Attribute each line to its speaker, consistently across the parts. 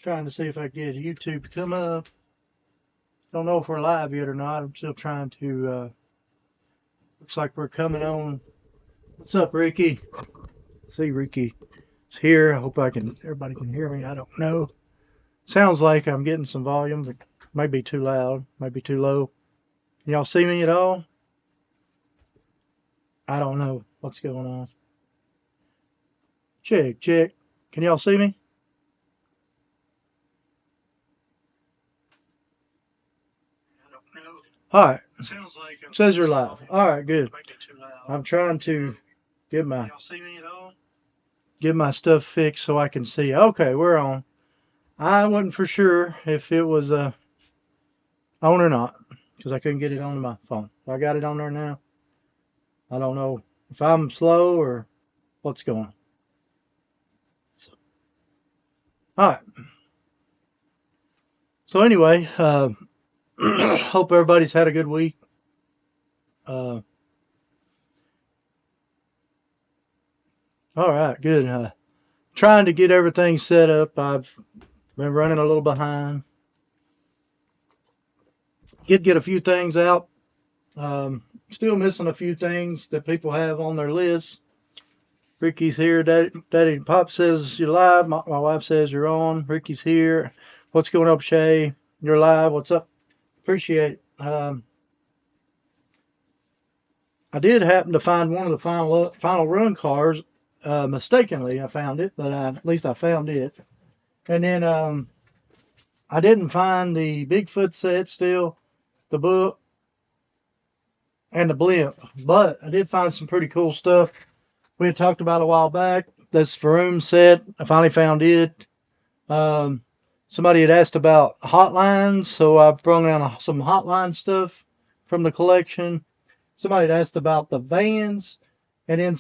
Speaker 1: Trying to see if I can get YouTube to come up. Don't know if we're live yet or not. I'm still trying to, looks like we're coming on. What's up, Ricky? See, Ricky is here. I hope everybody can hear me. I don't know. Sounds like I'm getting some volume, but might be too loud, might be too low. Can y'all see me at all? I don't know what's going on. Check. Can y'all see me? All right. Sounds like it says you're live. All right, good. I'm trying to get my stuff fixed so I can see. Okay, we're on. I wasn't for sure if it was on or not because I couldn't get it on my phone. I got it on there now. I don't know if I'm slow or what's going on. All right. So anyway, hope everybody's had a good week. All right, good. Trying to get everything set up. I've been running a little behind. Get a few things out. Still missing a few things that people have on their list. Ricky's here. Daddy Pop says you're live. My wife says you're on. Ricky's here. What's going up, Shay? You're live. What's up? Appreciate it. I did happen to find one of the final run cars. Mistakenly, I found it, but at least I found it. And then I didn't find the Bigfoot set still, the book, and the blimp, but I did find some pretty cool stuff. We had talked about a while back. This Vroom set, I finally found it. Somebody had asked about hotlines, so I brought down some hotline stuff from the collection. Somebody had asked about the vans, and then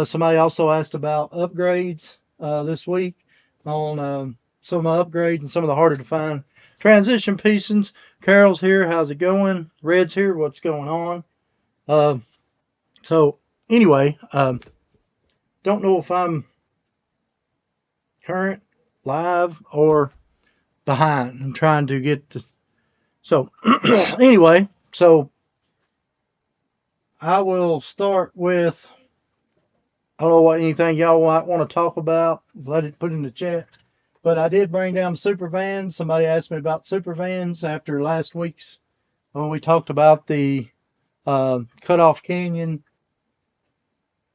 Speaker 1: somebody also asked about upgrades this week on some of the upgrades and some of the harder to find transition pieces. Carol's here. How's it going? Red's here. What's going on? So anyway, don't know if I'm current, live, or behind. I'm trying to get to. So anyway, so I will start with. I don't know what anything y'all might want to talk about. Let it put in the chat. But I did bring down super vans. Somebody asked me about super vans after last week's when we talked about the Cutoff Canyon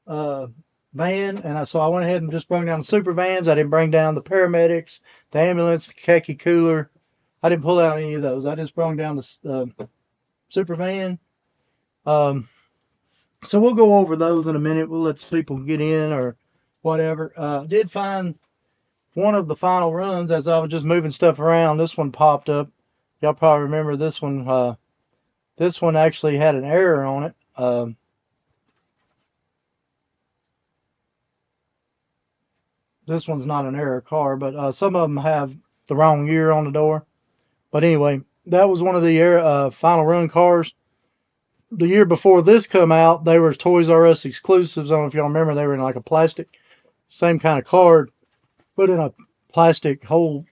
Speaker 1: van, and so I went ahead and just brought down the super vans. I didn't bring down the paramedics, the ambulance, the khaki cooler. I didn't pull out any of those. I just brought down the super van. So we'll go over those in a minute. We'll let people get in or whatever. Did find one of the final runs as I was just moving stuff around. This one popped up. Y'all probably remember this one. This one actually had an error on it. This one's not an error car, but some of them have the wrong year on the door. But anyway, that was one of the final run cars. The year before this come out, they were Toys R Us exclusives. I don't know if y'all remember, they were in like a plastic, same kind of card, put in a plastic whole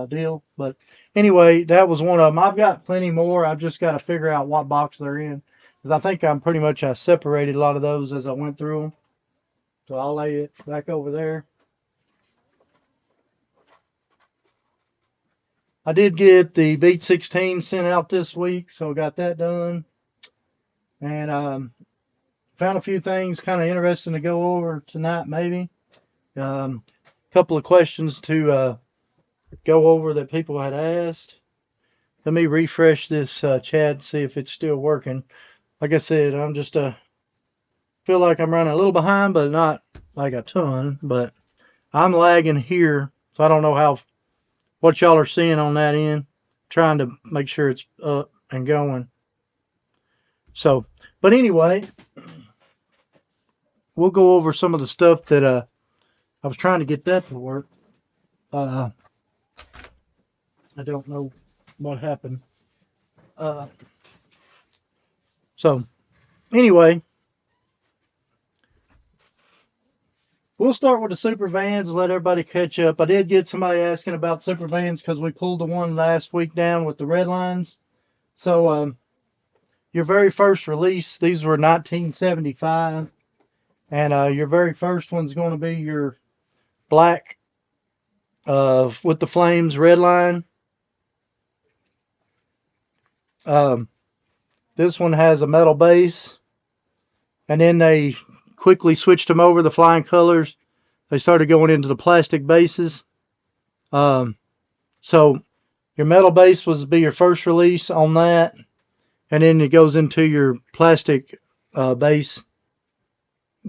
Speaker 1: deal. But anyway, that was one of them. I've got plenty more. I've just got to figure out what box they're in, because I think I'm pretty much, I separated a lot of those as I went through them. So I'll lay it back over there. I did get the Beat 16 sent out this week, so I got that done. And found a few things kind of interesting to go over tonight, maybe. Couple of questions to go over that people had asked. Let me refresh this chat, see if it's still working. Like I said, I'm just feel like I'm running a little behind, but not like a ton. But I'm lagging here, so I don't know what y'all are seeing on that end. Trying to make sure it's up and going. So, but anyway, we'll go over some of the stuff that I was trying to get that to work. I don't know what happened. So, anyway, we'll start with the super vans and let everybody catch up. I did get somebody asking about super vans because we pulled the one last week down with the red lines. So your very first release, these were 1975, and your very first one's going to be your black with the flames red line. This one has a metal base, and then they quickly switched them over the flying colors. They started going into the plastic bases. So your metal base was be your first release on that, and then it goes into your plastic base.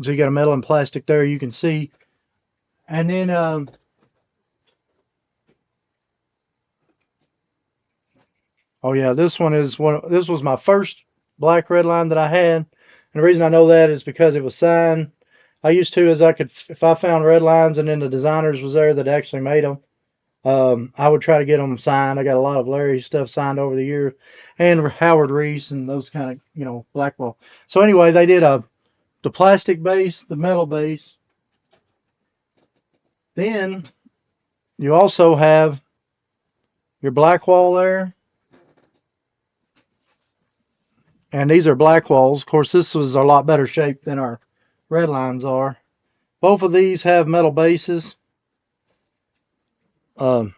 Speaker 1: So you got a metal and plastic there, you can see. And then oh yeah, this one is one. This was my first black red line that I had, and the reason I know that is because it was signed. I used to, as I could, if I found red lines and then the designers was there that actually made them, I would try to get them signed. I got a lot of Larry's stuff signed over the years, and Howard Reese and those kind of, Blackwell. So anyway, they did the plastic base, the metal base. Then you also have your Blackwall there. And these are black walls. Of course, this was a lot better shape than our red lines are. Both of these have metal bases. You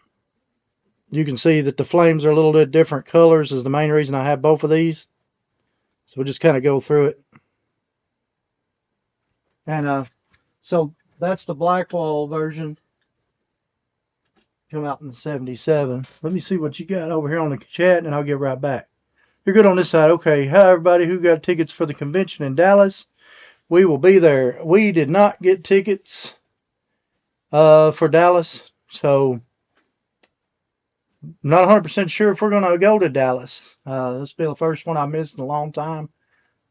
Speaker 1: can see that the flames are a little bit different colors is the main reason I have both of these. So we'll just kind of go through it. And so that's the Blackwall version. Come out in 77. Let me see what you got over here on the chat, and I'll get right back. You're good on this side. Okay. Hi, everybody who got tickets for the convention in Dallas. We will be there. We did not get tickets for Dallas, so not 100% sure if we're going to go to Dallas. This will be the first one I missed in a long time,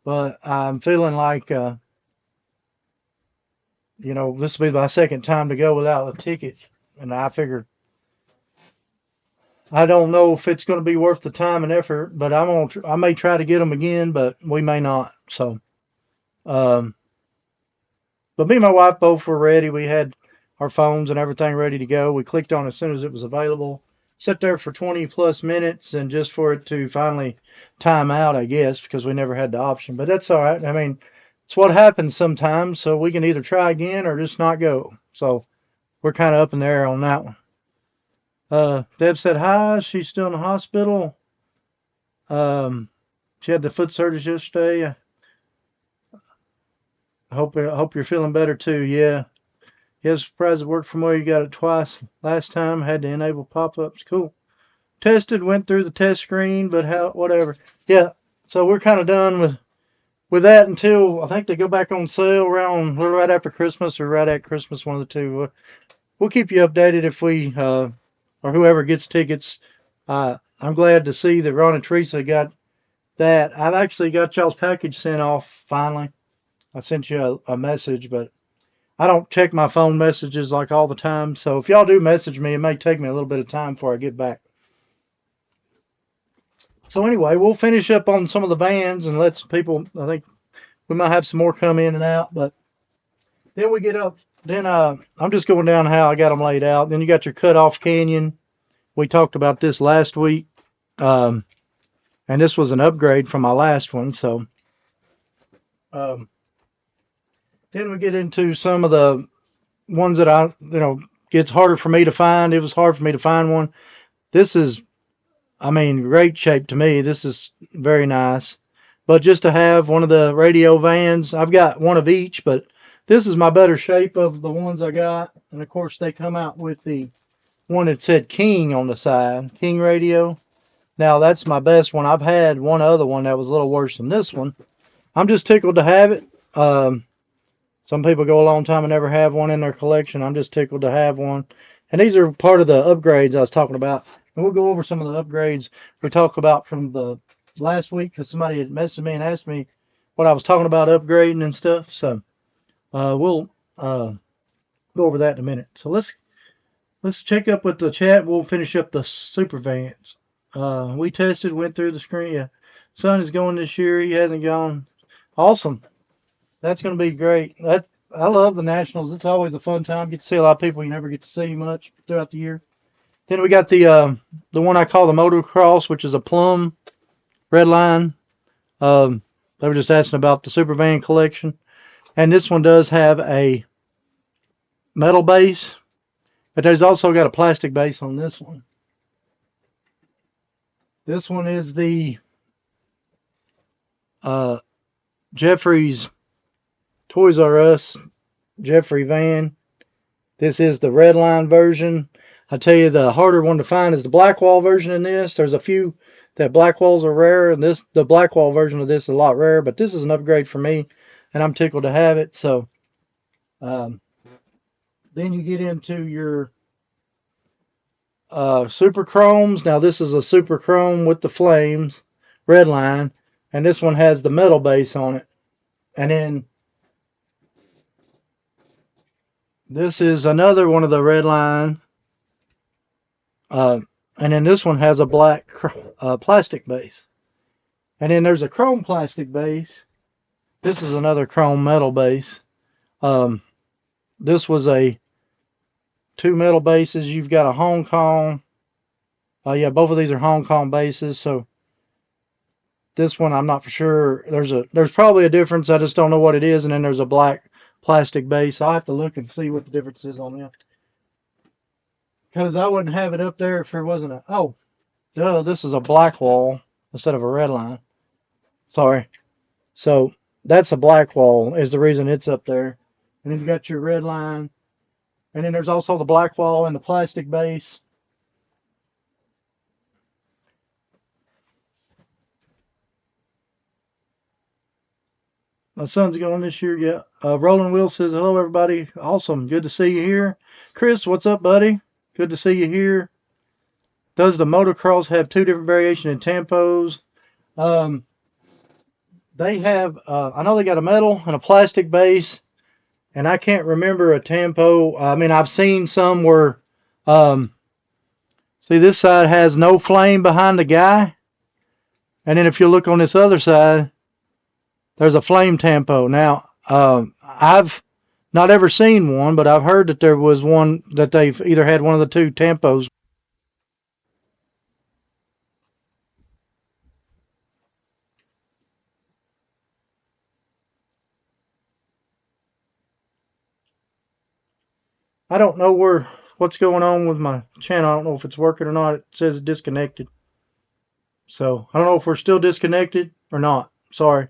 Speaker 1: but I'm feeling like, this will be my second time to go without a ticket, and I figured I don't know if it's going to be worth the time and effort, but I may try to get them again, but we may not. So, but me and my wife both were ready. We had our phones and everything ready to go. We clicked on as soon as it was available. Sat there for 20 plus minutes, and just for it to finally time out, I guess, because we never had the option. But that's all right. I mean, it's what happens sometimes. So we can either try again or just not go. So we're kind of up in the air on that one. Deb said hi. She's still in the hospital. She had the foot surgery yesterday. I hope you're feeling better too. Yeah. Surprised it worked from where you got it twice last time. Had to enable pop-ups. Cool. Tested, went through the test screen, but whatever. Yeah. So we're kind of done with that until I think they go back on sale right after Christmas or right at Christmas, one of the two. We'll keep you updated if we or whoever gets tickets. I'm glad to see that Ron and Teresa got that. I've actually got y'all's package sent off finally. I sent you a message, but I don't check my phone messages like all the time. So if y'all do message me, it may take me a little bit of time before I get back. So anyway, we'll finish up on some of the vans and let some people, I think we might have some more come in and out, but then we get up. Then I'm just going down how I got them laid out. Then you got your cutoff canyon. We talked about this last week. And this was an upgrade from my last one. So then we get into some of the ones that gets harder for me to find. It was hard for me to find one. This is, great shape to me. This is very nice. But just to have one of the radio vans, I've got one of each, but this is my better shape of the ones I got. And of course they come out with the one that said King on the side, King radio. Now that's my best one. I've had one other one that was a little worse than this one. I'm just tickled to have it. Some people go a long time and never have one in their collection. I'm just tickled to have one. And these are part of the upgrades I was talking about. And we'll go over some of the upgrades we talked about from the last week, because somebody had messaged me and asked me what I was talking about upgrading and stuff. So we'll go over that in a minute. So let's check up with the chat. We'll finish up the super vans. We tested, went through the screen. Yeah, son is going this year. He hasn't gone. Awesome. That's going to be great. I love the Nationals. It's always a fun time. Get to see a lot of people you never get to see much throughout the year. Then we got the one I call the motocross, which is a plum red line. They were just asking about the super van collection, and this one does have a metal base, but there's also got a plastic base on this one. This one is the Jeffrey's Toys R Us Jeffrey van. This is the red line version. I tell you, the harder one to find is the black wall version in this. There's a few that black walls are rare, and the black wall version of this is a lot rarer, but this is an upgrade for me, and I'm tickled to have it. So then you get into your super chromes. Now this is a super chrome with the flames, red line, and this one has the metal base on it. And then this is another one of the red line. And then this one has a black plastic base. And then there's a chrome plastic base. This is another chrome metal base. This was a two metal bases. You've got a Hong Kong. Yeah, both of these are Hong Kong bases. So this one I'm not for sure. There's probably a difference. I just don't know what it is. And then there's a black plastic base. I'll have to look and see what the difference is on them. Because I wouldn't have it up there if there wasn't a... Oh, duh, this is a black wall instead of a red line. Sorry. So that's a black wall is the reason it's up there. And then you got your red line. And then there's also the black wall and the plastic base. My son's going this year. Yeah. Roland Will says, hello, everybody. Awesome. Good to see you here. Chris, what's up, buddy? Good to see you here. Does the motocross have two different variations in tempos? They have, I know they got a metal and a plastic base, and I can't remember a tempo. I mean, I've seen some where, see, this side has no flame behind the guy, and then if you look on this other side, there's a flame tempo. Now, I've not ever seen one, but I've heard that there was one that they've either had one of the two tempos. I don't know what's going on with my channel. I don't know if it's working or not. It says disconnected. So I don't know if we're still disconnected or not. Sorry.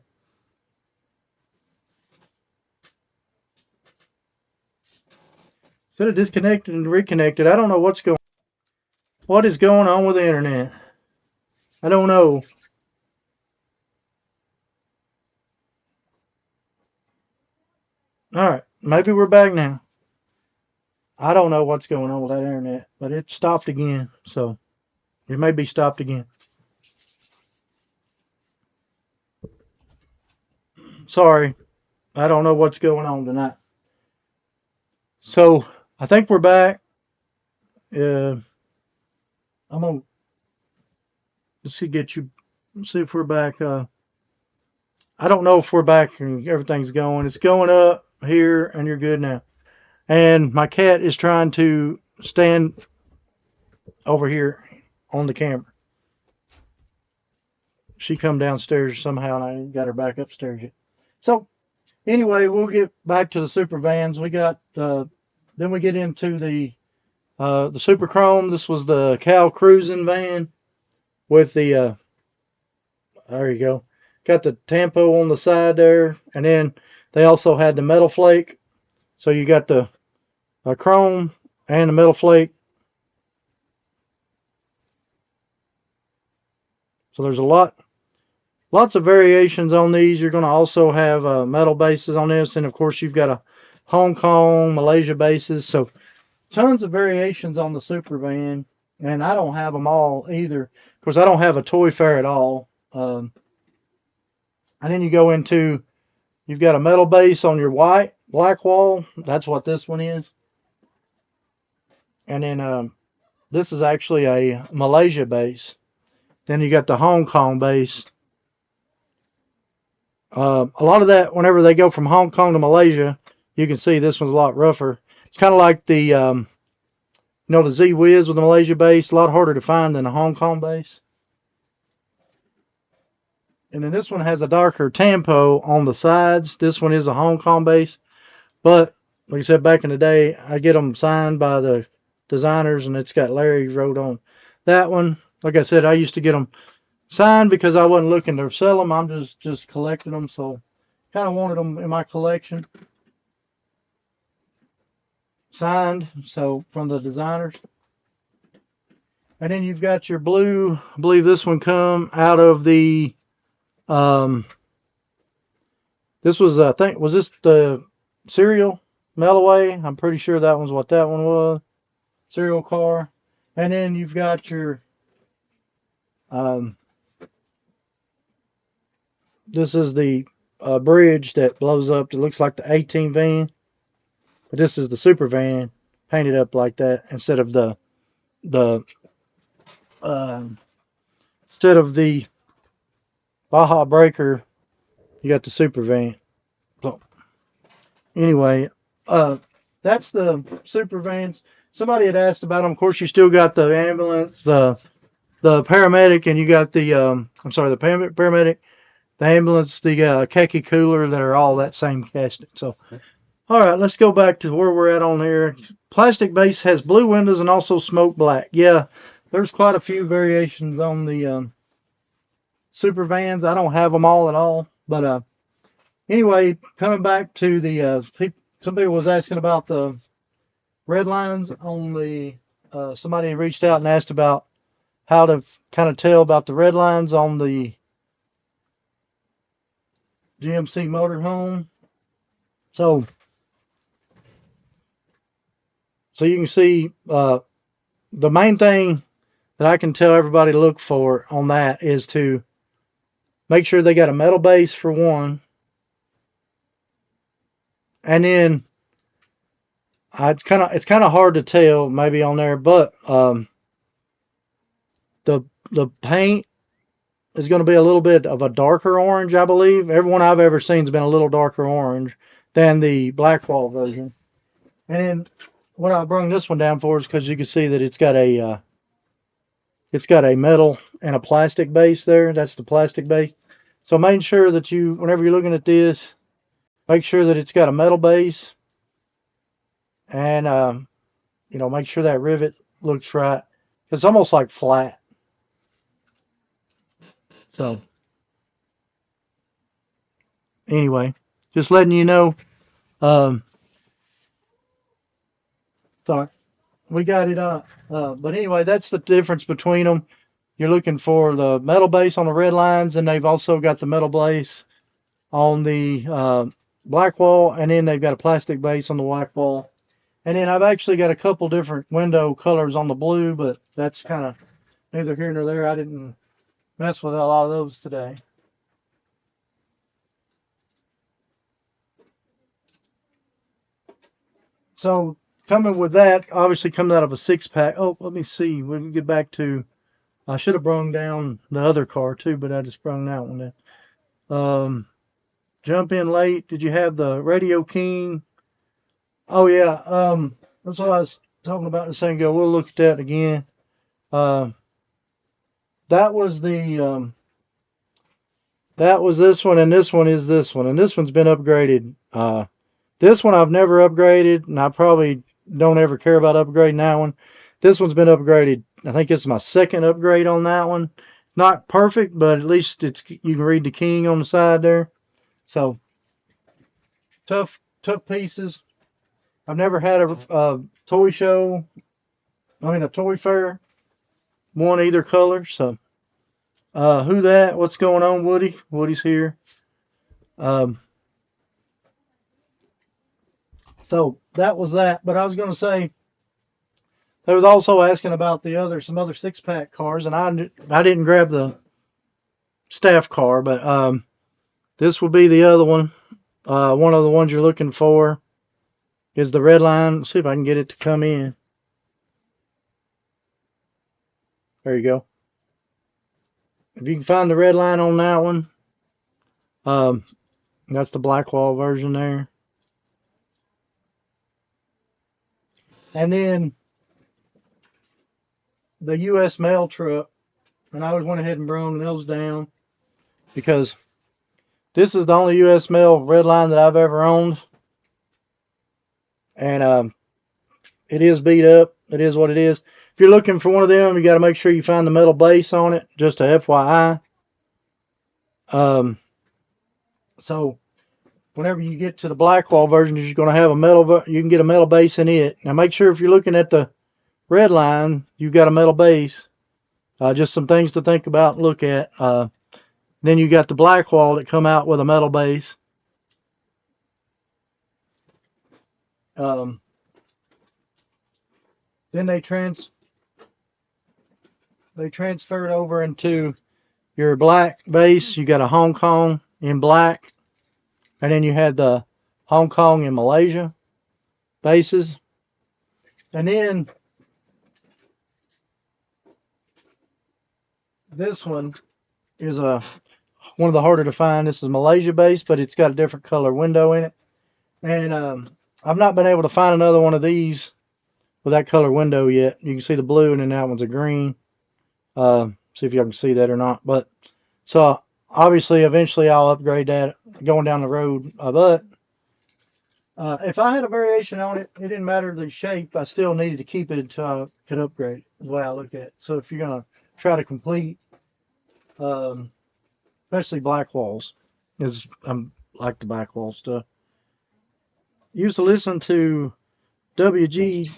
Speaker 1: Instead of disconnected and reconnected, I don't know what is going on with the internet. I don't know. All right, maybe we're back now. I don't know what's going on with that internet, but it stopped again. So it may be stopped again. Sorry, I don't know what's going on tonight. So I think we're back. I'm gonna see if we're back. I don't know if we're back and everything's going. It's going up here, and you're good now. And my cat is trying to stand over here on the camera. She come downstairs somehow, and I ain't got her back upstairs yet. So anyway, we'll get back to the super vans. We got then we get into the Super Chrome. This was the Cal cruising van with the there you go. Got the tampo on the side there, and then they also had the metal flake. So you got the chrome and the metal flake. So there's lots of variations on these. You're going to also have metal bases on this, and of course you've got a Hong Kong, Malaysia bases. So tons of variations on the super van, and I don't have them all either. Of course, I don't have a toy fair at all. And then you go into, you've got a metal base on your black wall. That's what this one is. And then this is actually a Malaysia base. Then you got the Hong Kong base. A lot of that, whenever they go from Hong Kong to Malaysia, you can see this one's a lot rougher. It's kind of like the, you know, the Z-Wiz with the Malaysia base, a lot harder to find than the Hong Kong base. And then this one has a darker tampo on the sides. This one is a Hong Kong base. But, like I said, back in the day, I get them signed by the designers, and it's got Larry wrote on that one. Like I said, I used to get them signed because I wasn't looking to sell them. I'm just collecting them. So, kind of wanted them in my collection. Signed, so from the designers. And then you've got your blue. I believe this one come out of the... this was, I think, was this the Serial Melloway? I'm pretty sure that one's what that one was. Serial car. And then you've got your, this is the bridge that blows up. It looks like the 18 van. But this is the super van painted up like that instead of the Baja Breaker. You got the super van. So anyway, that's the super vans. Somebody had asked about them. Of course, you still got the ambulance, the paramedic, and you got the I'm sorry, the paramedic, the ambulance, the khaki cooler that are all that same casting. So, all right, let's go back to where we're at on here. Plastic base has blue windows and also smoke black. Yeah, there's quite a few variations on the super vans. I don't have them all at all. But anyway, coming back to the, some people was asking about the red lines on the, somebody reached out and asked about how to kind of tell about the red lines on the GMC motorhome. So you can see the main thing that I can tell everybody to look for on that is to make sure they got a metal base for one. And then it's kind of hard to tell maybe on there, but the paint is going to be a little bit of a darker orange, I believe. Everyone I've ever seen has been a little darker orange than the Blackwall version. And then what I brought this one down for is because you can see that it's got a metal and a plastic base there. That's the plastic base. So make sure that you, whenever you're looking at this, make sure that it's got a metal base, and you know, make sure that rivet looks right. It's almost like flat. So anyway, just letting you know. Sorry, we got it up. But anyway, that's the difference between them. You're looking for the metal base on the red lines, and they've also got the metal base on the Blackwall, and then they've got a plastic base on the Blackwall. And then I've actually got a couple different window colors on the blue, but that's kind of neither here nor there. I didn't mess with a lot of those today. So coming with that, obviously coming out of a 6-pack. Oh, let me see. We can get back to, I should have brung down the other car too, but I just brung that one down. Jump in late. Did you have the Radio King? Oh yeah, that's what I was talking about a second ago. We'll look at that again. That was the that was this one, and this one is this one, and this one's been upgraded. This one I've never upgraded, and I probably don't ever care about upgrading that one. This one's been upgraded. I think it's my second upgrade on that one. Not perfect, but at least it's, you can read the King on the side there. So tough pieces. I've never had a toy show, a toy fair, won either color. So, who that? What's going on, Woody? Woody's here. So that was that. But I was going to say, they was also asking about some other 6-pack cars, and I didn't grab the staff car, but this will be the other one. One of the ones you're looking for is the red line. Let's see if I can get it to come in. There you go. If you can find the red line on that one, that's the Blackwall version there. And then the U.S. mail truck, and I went ahead and brought those down because this is the only U.S. mail red line that I've ever owned, and it is beat up. It is what it is. If you're looking for one of them, you got to make sure you find the metal base on it. Just a FYI. So whenever you get to the Blackwall version, you're going to have a metal. You can get a metal base in it. Now make sure if you're looking at the red line, you've got a metal base. Just some things to think about and look at. Then you got the Blackwall that come out with a metal base. Then they transferred over into your black base. You got a Hong Kong in black, and then you had the Hong Kong and Malaysia bases. And then this one is one of the harder to find. This is Malaysia base, but it's got a different color window in it. And I've not been able to find another one of these with that color window yet. You can see the blue, and then that one's a green. See if y'all can see that or not. But so obviously, eventually, I'll upgrade that going down the road. But if I had a variation on it, it didn't matter the shape. I still needed to keep it until I could upgrade it. The way I look at it. So if you're gonna try to complete, especially black walls, is like the black wall stuff. Used to listen to KWG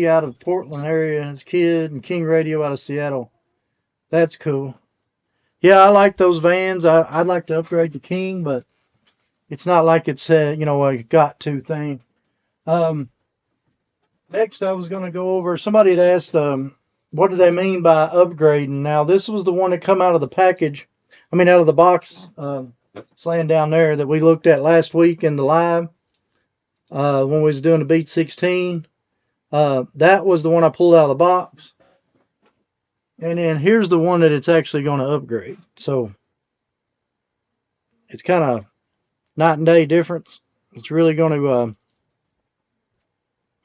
Speaker 1: out of Portland area as a kid, and King Radio out of Seattle. That's cool. Yeah, I like those vans. I'd like to upgrade to King, but it's not like it's a got-to thing. Next, I was going to go over. Somebody had asked, what do they mean by upgrading? Now, this was the one that come out of the package. I mean, out of the box. It's laying down there that we looked at last week in the live when we was doing the Beat 16. That was the one I pulled out of the box. And then here's the one that it's actually going to upgrade. So it's kind of night and day difference. It's really going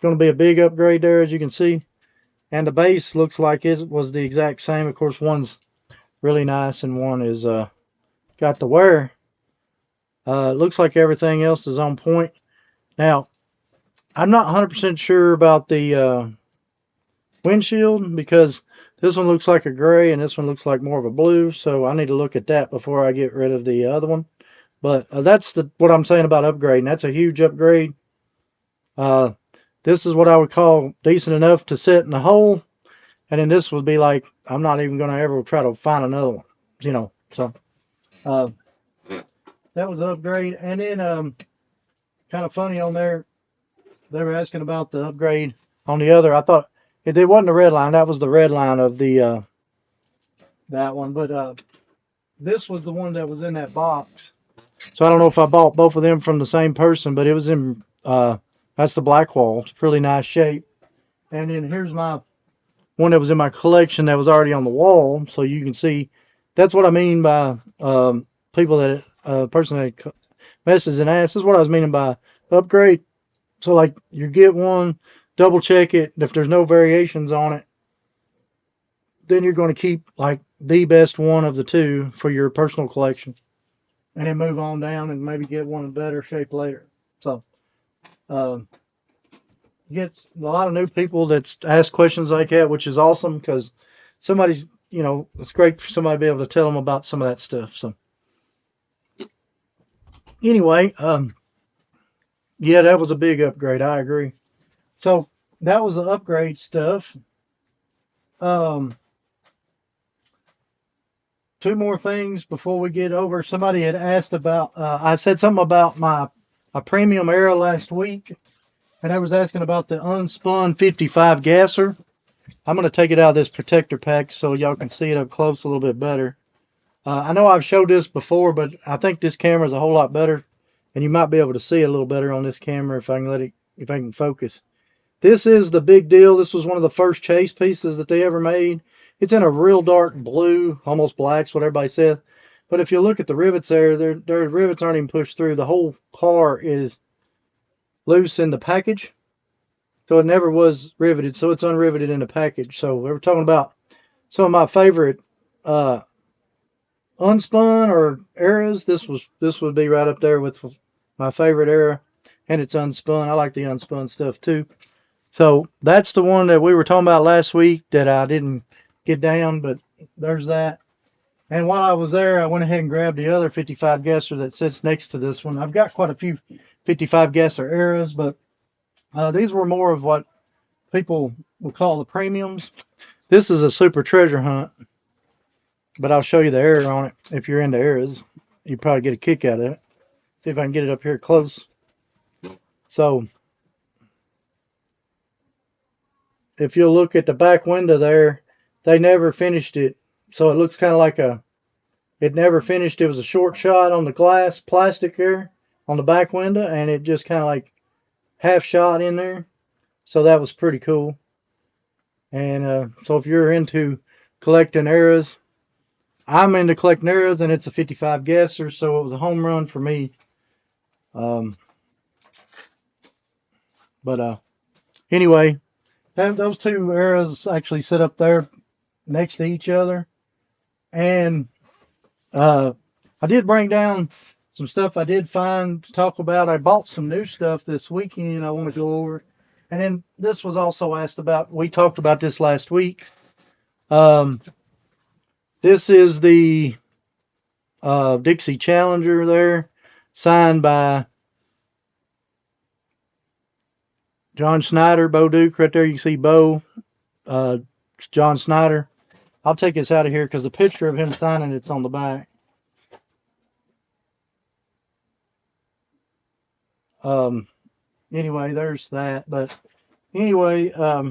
Speaker 1: to be a big upgrade there, as you can see. And the base looks like it was the exact same. Of course, one's really nice and one is got the wear. It looks like everything else is on point. Now, I'm not 100% sure about the windshield because this one looks like a gray and this one looks like more of a blue. So I need to look at that before I get rid of the other one. But that's what I'm saying about upgrading. That's a huge upgrade. This is what I would call decent enough to sit in the hole. And then this would be like, I'm not even going to ever try to find another one. So that was the upgrade. And then kind of funny on there, they were asking about the upgrade on the other. I thought it wasn't the red line. That was the red line of the that one. But this was the one that was in that box. So I don't know if I bought both of them from the same person, but it was in, that's the Blackwall. It's a really nice shape. And then here's my one that was in my collection that was already on the wall. So you can see, that's what I mean by people that, person that messages and asks. This is what I was meaning by upgrade. So like you get one, double check it. If there's no variations on it, then you're going to keep like the best one of the two for your personal collection. And then move on down and maybe get one in better shape later. So, gets a lot of new people that ask questions like that, which is awesome because somebody's, it's great for somebody to be able to tell them about some of that stuff. So, anyway, yeah, that was a big upgrade. I agree. So, that was the upgrade stuff. Two more things before we get over. Somebody had asked about, I said something about my premium era last week, and I was asking about the unspun 55 gasser. I'm going to take it out of this protector pack so y'all can see it up close a little bit better. I know I've showed this before, but I think this camera is a whole lot better, and you might be able to see it a little better on this camera if I can focus. This is the big deal. This was one of the first chase pieces that they ever made. It's in a real dark blue, almost black's what everybody says. But if you look at the rivets there, their rivets aren't even pushed through. The whole car is loose in the package. So it never was riveted, so it's unriveted in the package. So we were talking about some of my favorite unspun or eras. This would be right up there with my favorite era, and it's unspun. I like the unspun stuff too. So that's the one that we were talking about last week that I didn't get down, but there's that. And while I was there, I went ahead and grabbed the other 55 guesser that sits next to this one. I've got quite a few 55 guesser eras, but these were more of what people would call the premiums. This is a super treasure hunt, but I'll show you the era on it. If you're into eras, you probably get a kick out of it. See if I can get it up here close. So if you'll look at the back window there, they never finished it. So it looks kind of like it never finished. It was a short shot on the glass plastic there on the back window, and it just kind of like half shot in there. So that was pretty cool. And so if you're into collecting eras, I'm into collecting eras, and it's a 55 guesser, so it was a home run for me. Anyway, those two eras actually sit up there next to each other. And I did bring down some stuff I did find to talk about. I bought some new stuff this weekend I want to go over. And then this was also asked about. We talked about this last week. This is the Dixie Challenger there, signed by John Snyder, Bo Duke. Right there you can see Bo, John Snyder. I'll take this out of here because the picture of him signing it's on the back. Anyway, there's that. But anyway, I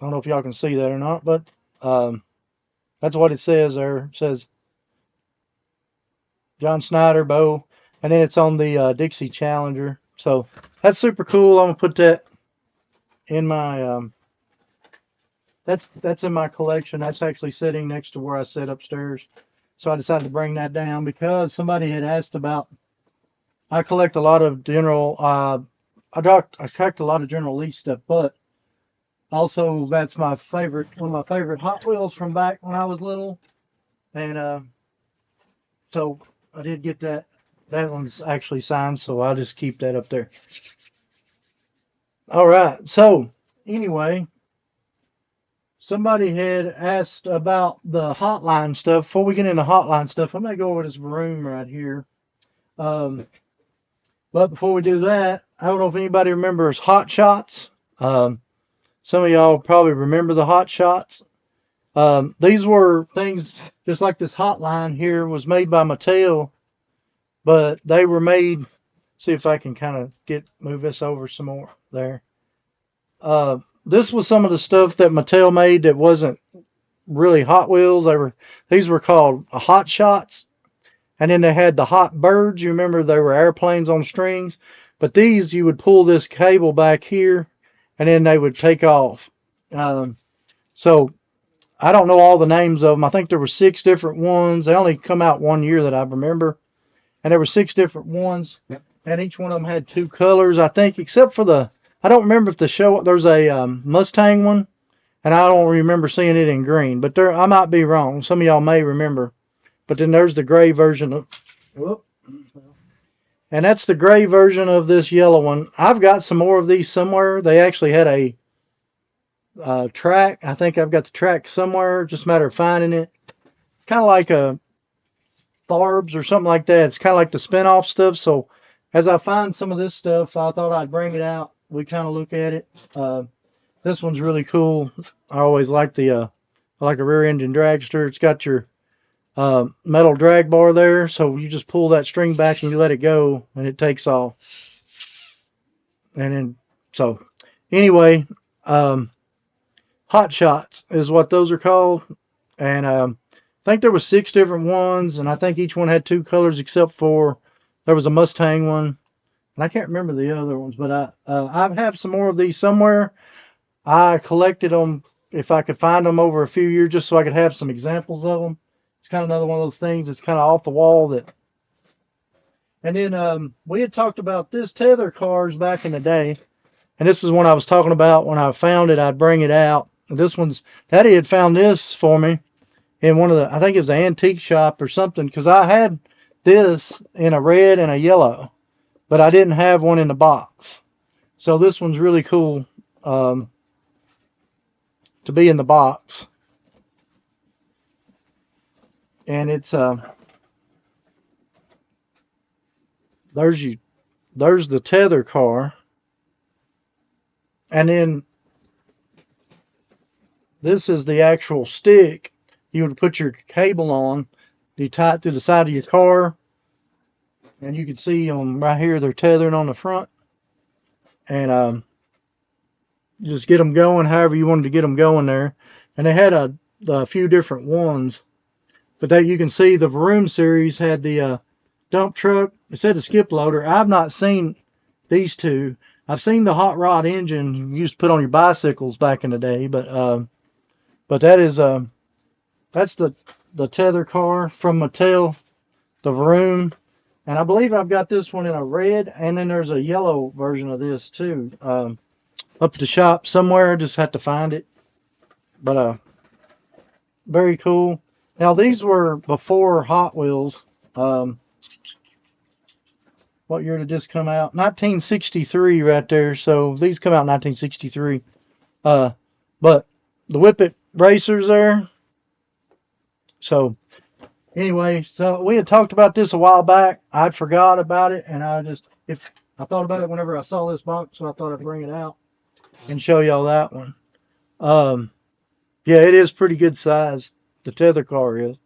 Speaker 1: don't know if y'all can see that or not, but that's what it says there. It says John Snyder, Bo, and then it's on the Dixie Challenger. So that's super cool. I'm gonna put that in my that's in my collection. That's actually sitting next to where I sit upstairs. So I decided to bring that down because somebody had asked about. I collect a lot of general. I collect a lot of General Lee stuff, but also that's my favorite. One of my favorite Hot Wheels from back when I was little, and so I did get that. That one's actually signed, so I'll just keep that up there. All right. So anyway, somebody had asked about the hotline stuff. Before we get into hotline stuff, I'm going to go over this room right here. But before we do that, I don't know if anybody remembers Hot Shots. Some of y'all probably remember the Hot Shots. These were things just like this hotline here was made by Mattel, but they were made. See if I can kind of move this over some more there. This was some of the stuff that Mattel made that wasn't really Hot Wheels. These were called Hot Shots. And then they had the Hot Birds. You remember they were airplanes on strings. But these, you would pull this cable back here, and then they would take off. So I don't know all the names of them. I think there were 6 different ones. They only come out one year that I remember. And there were 6 different ones. Yep. And each one of them had 2 colors, I think, except for I don't remember if there's a Mustang one, and I don't remember seeing it in green. But I might be wrong. Some of y'all may remember. But then there's the gray version and that's the gray version of this yellow one. I've got some more of these somewhere. They actually had a track. I think I've got the track somewhere. Just a matter of finding it. It's kind of like a Barbs or something like that. It's kind of like the spin-off stuff. So as I find some of this stuff, I thought I'd bring it out. We kind of look at it. This one's really cool. I always like I like a rear engine dragster. It's got your metal drag bar there, so you just pull that string back and you let it go, and it takes off. And then, so anyway, Hot Shots is what those are called, and I think there was 6 different ones, and I think each one had 2 colors except for there was a Mustang one, and I can't remember the other ones, but I have some more of these somewhere. I collected them if I could find them over a few years, just so I could have some examples of them. It's kind of another one of those things that's kind of off the wall that And then we had talked about this tether cars back in the day. And this is one I was talking about. When I found it, I'd bring it out. This one's, Daddy had found this for me in one of the, I think it was an antique shop or something, because I had this in a red and a yellow, but I didn't have one in the box. So this one's really cool to be in the box. And it's there's the tether car, and then this is the actual stick you would put your cable on. You tie it to the side of your car, and you can see on right here they're tethering on the front, and just get them going however you wanted to get them going there. And they had a few different ones, but that you can see the Vroom series had the dump truck. It said the skip loader. I've not seen these two. I've seen the hot rod engine you used to put on your bicycles back in the day, but that is that's the tether car from Mattel, the Vroom, and I believe I've got this one in a red, and then there's a yellow version of this too, up at the shop somewhere. I just had to find it, but very cool. Now these were before Hot Wheels. What year did this come out? 1963 right there. So these come out in 1963. But the Whippet racers there. So anyway, so we had talked about this a while back. I'd forgot about it, and I thought about it whenever I saw this box, so I thought I'd bring it out and show y'all that one. Yeah, it is pretty good size. The tether car is.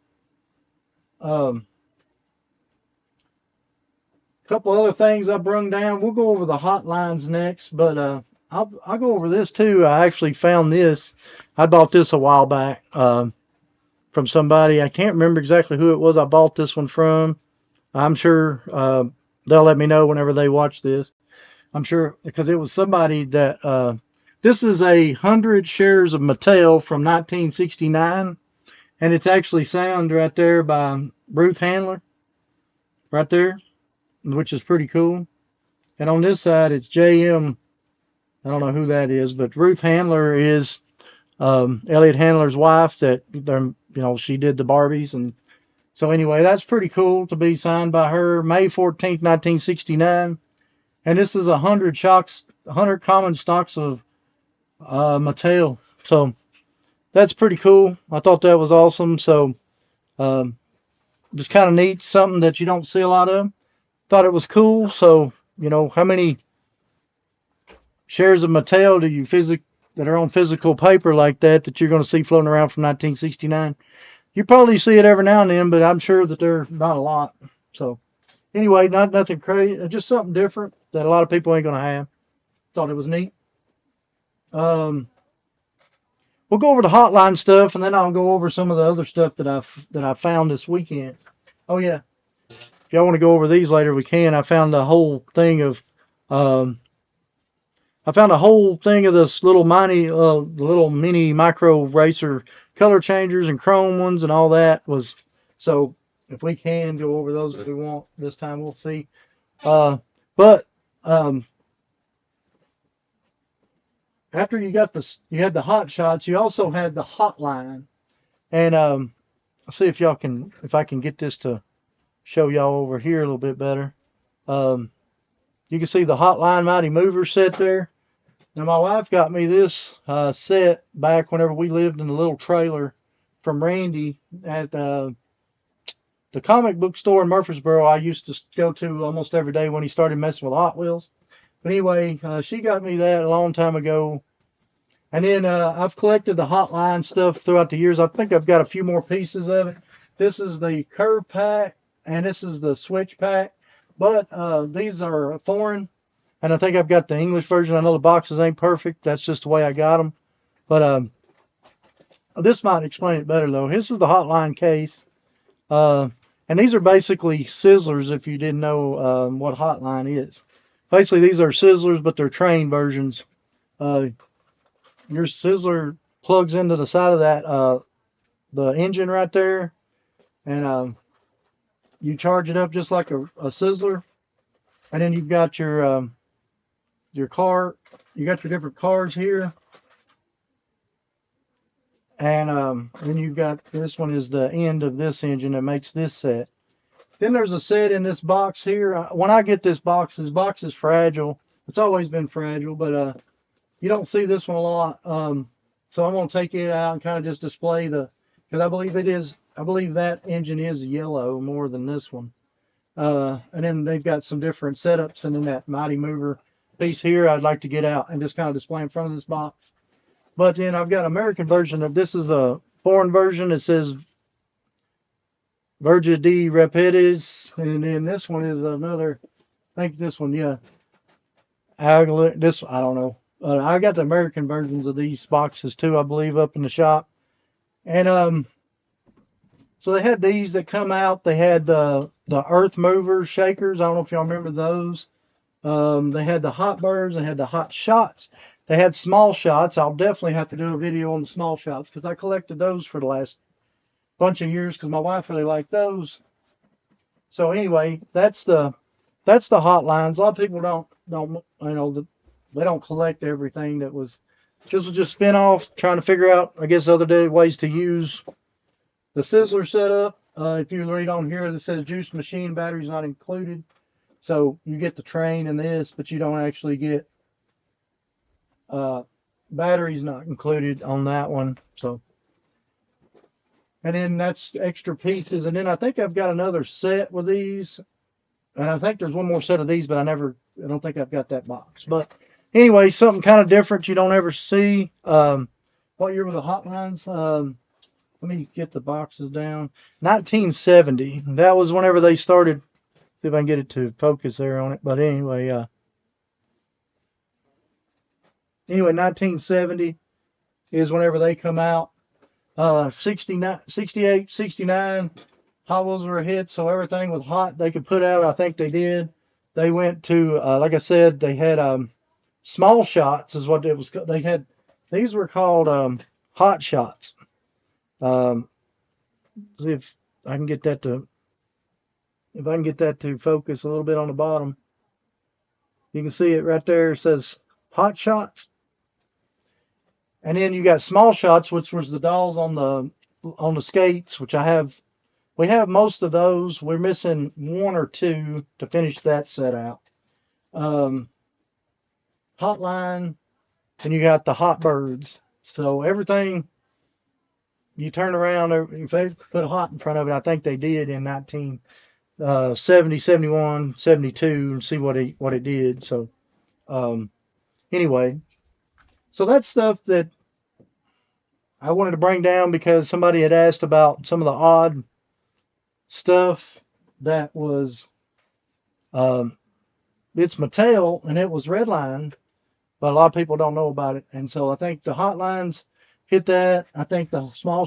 Speaker 1: Couple other things I brung down. We'll go over the hotlines next, but I'll go over this too. I actually found this. I bought this a while back from somebody. I can't remember exactly who it was I bought this one from. I'm sure they'll let me know whenever they watch this. I'm sure because it was somebody that this is 100 shares of Mattel from 1969, and it's actually signed right there by Ruth Handler, right there, which is pretty cool. And on this side, it's JM. I don't know who that is, but Ruth Handler is Elliot Handler's wife. That she did the Barbies, and so anyway, that's pretty cool to be signed by her. May 14th, 1969, and this is 100 common stocks of Mattel. So that's pretty cool. I thought that was awesome. So just kind of neat, something that you don't see a lot of. Thought it was cool. So, how many shares of Mattel do you that are on physical paper like that you're going to see floating around from 1969? You probably see it every now and then, but I'm sure that they're not a lot. So, anyway, nothing crazy, just something different that a lot of people ain't going to have. Thought it was neat. We'll go over the hotline stuff, and then I'll go over some of the other stuff that I found this weekend. Oh yeah. If y'all want to go over these later, we can. I found a whole thing of this little mini micro racer color changers and chrome ones and all that was. So if we can go over those if we want this time, we'll see. But after you had the hot shots, you also had the hotline, and I'll see if I can get this to show y'all over here a little bit better. You can see the Hotline Mighty Mover set there. Now my wife got me this set back whenever we lived in a little trailer from Randy at the comic book store in Murfreesboro I used to go to almost every day when he started messing with Hot Wheels. But anyway, she got me that a long time ago. And then I've collected the Hotline stuff throughout the years. I think I've got a few more pieces of it. This is the Curve Pack, and this is the Switch Pack. But these are foreign, and I think I've got the English version. I know the boxes ain't perfect. That's just the way I got them. But this might explain it better, though. This is the Hotline case. And these are basically Sizzlers, if you didn't know what Hotline is. Basically, these are Sizzlers, but they're train versions. Your Sizzler plugs into the side of that, the engine right there, and you charge it up just like a Sizzler. And then you've got your car. You got your different cars here. And then you've got, this one is the end of this engine that makes this set. Then there's a set in this box here. When I get this box is fragile. It's always been fragile, but you don't see this one a lot. So I'm going to take it out and kind of just display because I believe that engine is yellow more than this one. And then they've got some different setups, and then that Mighty Mover piece here I'd like to get out and just kind of display in front of this box. But then I've got an American version of this. Is a foreign version. It says Virgin D Rapides, and then this one is another. I think this one, yeah. This I don't know. I got the American versions of these boxes too, I believe, up in the shop. And so they had these that come out. They had the Earth Mover shakers. I don't know if y'all remember those. They had the Hot Birds. They had the Hot Shots. They had small shots. I'll definitely have to do a video on the small shots because I collected those for the last bunch of years because my wife really liked those. So anyway, that's the hotlines. A lot of people don't they don't collect everything that was. This was just spin off, trying to figure out, I guess, other ways to use the Sizzler setup. If you read on here, it says juice machine batteries not included. So you get the train and this, but you don't actually get batteries not included on that one. So, and then that's extra pieces. And then I think I've got another set with these. And I think there's one more set of these, but I don't think I've got that box. But anyway, something kind of different you don't ever see. What year were the hotlines? Let me get the boxes down. 1970. That was whenever they started. See if I can get it to focus there on it. But anyway, 1970 is whenever they come out. 69, 68, 69. Hot Wheels were a hit, so everything was hot they could put out, I think they did. They went to, like I said, they had small shots is what it was. They had, these were called hot shots. If I can get that to focus a little bit on the bottom, you can see it right there. It says hot shots. And then you got small shots, which was the dolls on the skates, which I have. We have most of those. We're missing one or two to finish that set out. Hotline, and you got the Hot Birds. So everything you turn around, if they put a hot in front of it, I think they did in 1970, 71, 72, and see what it did. So anyway, so that's stuff that I wanted to bring down because somebody had asked about some of the odd stuff that was it's Mattel and it was redlined, but a lot of people don't know about it. And so I think the hotlines hit that. I think the hot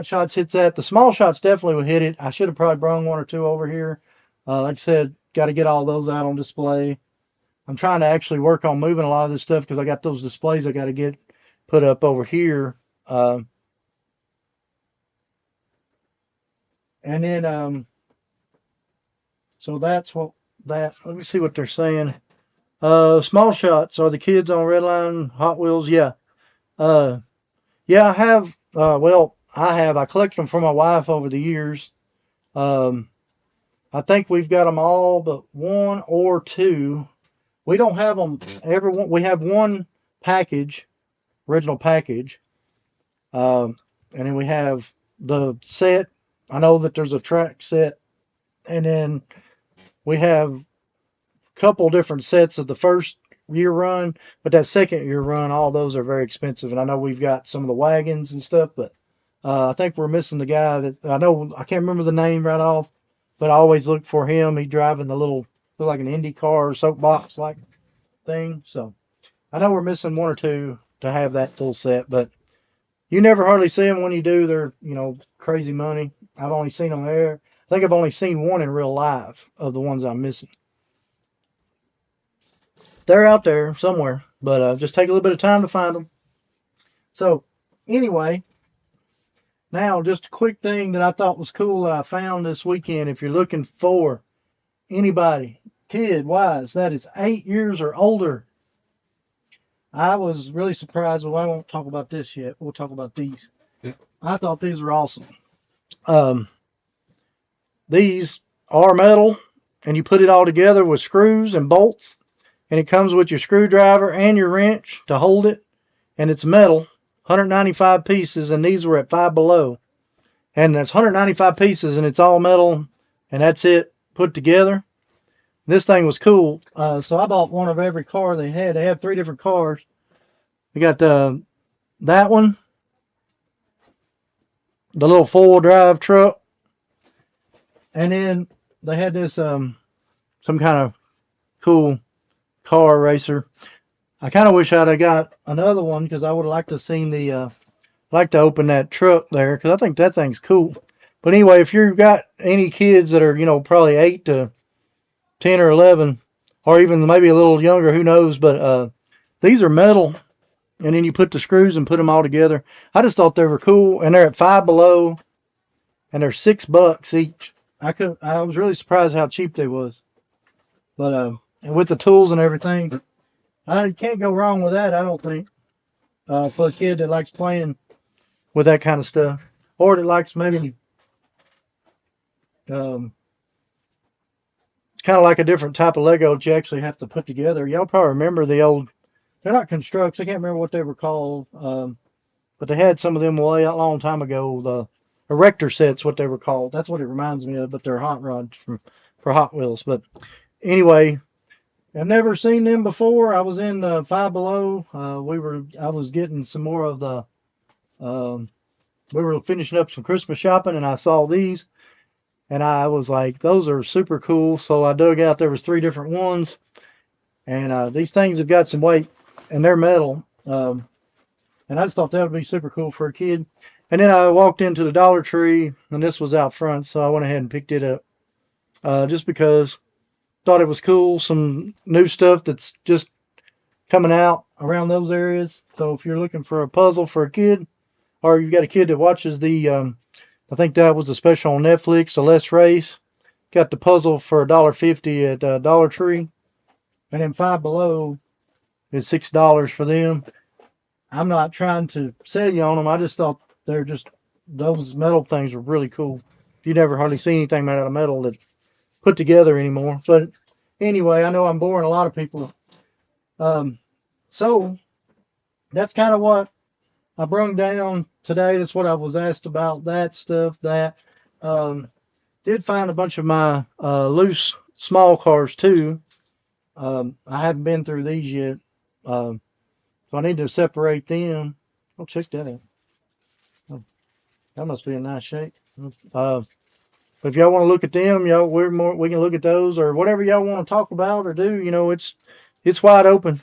Speaker 1: shots hits that. The small shots definitely would hit it. I should have probably brought one or two over here. Like I said, got to get all those out on display. I'm trying to actually work on moving a lot of this stuff because I got those displays I got to get put up over here. And then, so that's let me see what they're saying. Small shots are the kids on Redline Hot Wheels. Yeah. Yeah, I have, I collected them for my wife over the years. I think we've got them all but one or two. We don't have them we have one package, original package. And then we have the set. I know that there's a track set, and then we have a couple different sets of the first year run, but that second year run, all those are very expensive. And I know we've got some of the wagons and stuff, but I think we're missing the guy that I can't remember the name right off, but I always look for him. He's driving the little, like an Indy car or soapbox like thing. So I know we're missing one or two to have that full set, but you never hardly see them. When you do, they're, crazy money. I've only seen them there. I think I've only seen one in real life of the ones I'm missing. They're out there somewhere, but just take a little bit of time to find them. So anyway, now just a quick thing that I thought was cool that I found this weekend. If you're looking for anybody, kid, wise, that is 8 years or older, I was really surprised. Well, I won't talk about this yet. We'll talk about these. I thought these were awesome. Um, these are metal, and you put it all together with screws and bolts, and it comes with your screwdriver and your wrench to hold it, and it's metal, 195 pieces, and these were at Five Below. And there's 195 pieces, and it's all metal, and that's it put together. This thing was cool, so I bought one of every car they had. They have 3 different cars. We got that one, the little 4-wheel drive truck, and then they had this some kind of cool car racer. I kind of wish I'd have got another one because I would have liked to have seen the like to open that truck there because I think that thing's cool. But anyway, if you've got any kids that are probably 8 to 10 or 11, or even maybe a little younger, who knows? But these are metal, and then you put the screws and put them all together. I just thought they were cool, and they're at Five Below, and they're $6 each. I was really surprised how cheap they was. But and with the tools and everything, I can't go wrong with that. I don't think for a kid that likes playing with that kind of stuff, or that likes maybe it's kind of like a different type of Lego that you actually have to put together. Y'all probably remember the old. They're not constructs. I can't remember what they were called, but they had some of them way a long time ago. The erector sets, what they were called. That's what it reminds me of. But they're hot rods for Hot Wheels. But anyway, I've never seen them before. I was in Five Below. I was getting some more of the. We were finishing up some Christmas shopping, and I saw these, and I was like, "Those are super cool." So I dug out. There was 3 different ones, and these things have got some weight, and they're metal. And I just thought that would be super cool for a kid. And then I walked into the Dollar Tree, and this was out front, so I went ahead and picked it up just because thought it was cool. Some new stuff that's just coming out around those areas. So if you're looking for a puzzle for a kid, or you've got a kid that watches I think that was a special on Netflix, the Let's Race. Got the puzzle for $1.50 at Dollar Tree, and then Five Below is $6 for them. I'm not trying to sell you on them. I just thought those metal things are really cool. You never hardly see anything made out of metal that's put together anymore. But anyway, I know I'm boring a lot of people. So that's kind of what I brung down today. That's what I was asked about, that stuff. Did find a bunch of my loose small cars too. I haven't been through these yet. So I need to separate them. Oh, check that out. Oh, that must be in nice shape. But if y'all want to look at them, we can look at those or whatever y'all want to talk about or do. It's wide open.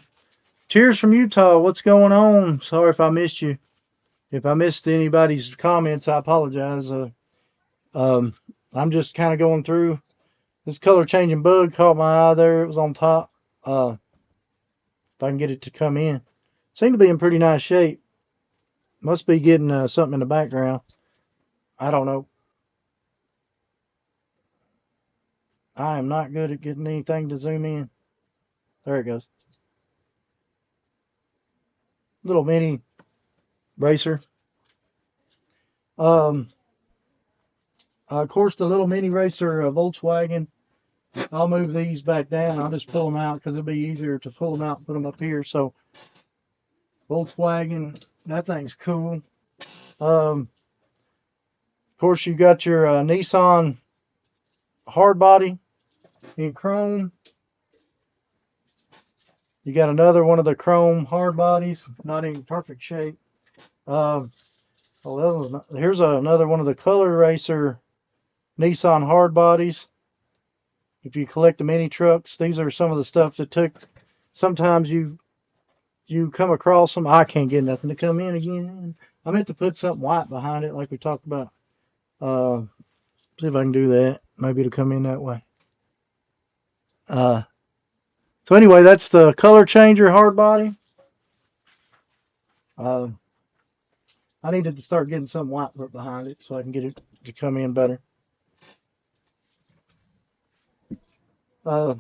Speaker 1: Cheers from Utah. What's going on? Sorry if I missed you. If I missed anybody's comments, I apologize. I'm just kind of going through. This color changing bug caught my eye there. It was on top. If I can get it to come in. Seemed to be in pretty nice shape. Must be getting something in the background. I don't know. I am not good at getting anything to zoom in. There it goes. Little mini racer. Of course, the little mini racer Volkswagen. I'll move these back down. I'll just pull them out because it'll be easier to pull them out and put them up here. So, Volkswagen, that thing's cool. Of course, you got your Nissan hard body in chrome. You got another one of the chrome hard bodies, not in perfect shape. Here's another one of the Color Racer Nissan hard bodies. If you collect the mini trucks, these are some of the stuff that took. Sometimes you come across them. I can't get nothing to come in again. I meant to put something white behind it, like we talked about. See if I can do that. Maybe it'll come in that way. So anyway, that's the color changer hard body. I needed to start getting something white put behind it so I can get it to come in better. Uh,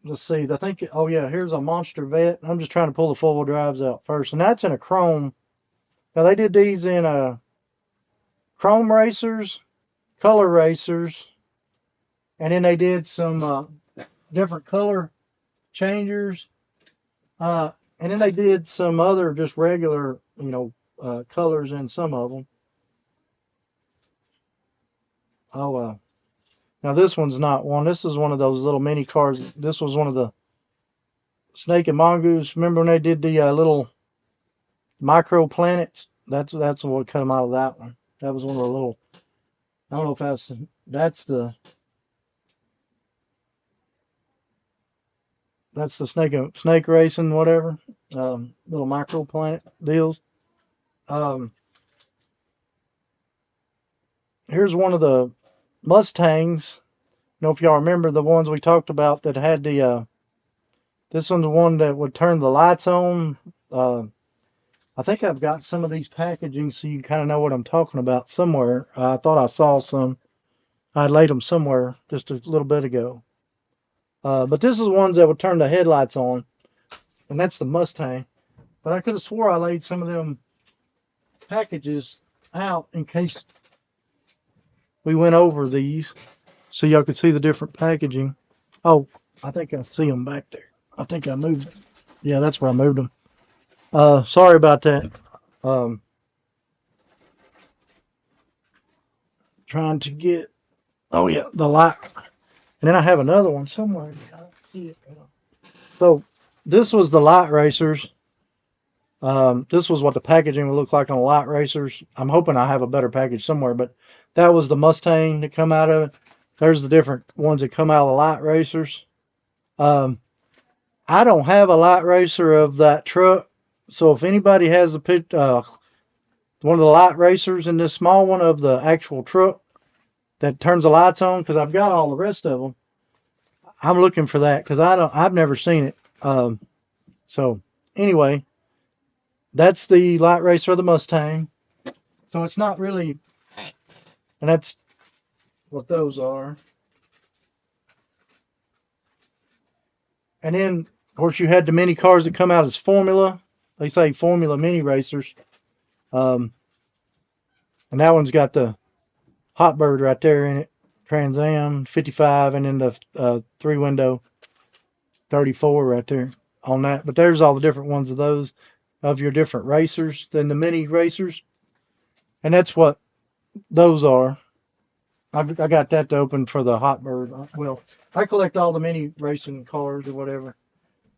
Speaker 1: let's see. I think. Oh yeah, here's a Monster Vet. I'm just trying to pull the 4-wheel drives out first, and that's in a chrome. Now they did these in chrome racers, color racers, and then they did some different color changers. And then they did some other just regular, colors in some of them. Oh, now this one's not one. This is one of those little mini cars. This was one of the Snake and Mongoose. Remember when they did the little micro planets? That's what cut them out of that one. That was one of the little. I don't know if that's the snake racing whatever. Little micro planet deals. Um, Here's one of the Mustangs. Know if y'all remember the ones we talked about that had the this one's the one that would turn the lights on. I think I've got some of these packaging so you kind of know what I'm talking about somewhere. I thought I saw some. I laid them somewhere just a little bit ago. But this is ones that would turn the headlights on, and that's the Mustang. But I could have swore I laid some of them packages out in case we went over these so y'all could see the different packaging. Oh, I think I see them back there. I think I moved them. Yeah, that's where I moved them. Sorry about that. Trying to get, oh yeah, the light. And then I have another one somewhere. I don't see it. So this was the light racers. This was what the packaging would look like on light racers. I'm hoping I have a better package somewhere, but that was the Mustang that come out of it. There's the different ones that come out of the light racers. I don't have a light racer of that truck, so if anybody has one of the light racers in this small one of the actual truck that turns the lights on, because I've got all the rest of them, I'm looking for that because I've never seen it. So anyway, that's the light racer of the Mustang. So it's not really, and that's what those are. And then, of course, you had the mini cars that come out as Formula. They say Formula mini racers. And that one's got the Hot Bird right there in it. Trans Am 55, and then the 3-window 34 right there on that. But there's all the different ones of those, of your different racers, than the mini racers. And that's what those are. I got that to open for the Hot Bird. Well, I collect all the mini racing cars or whatever.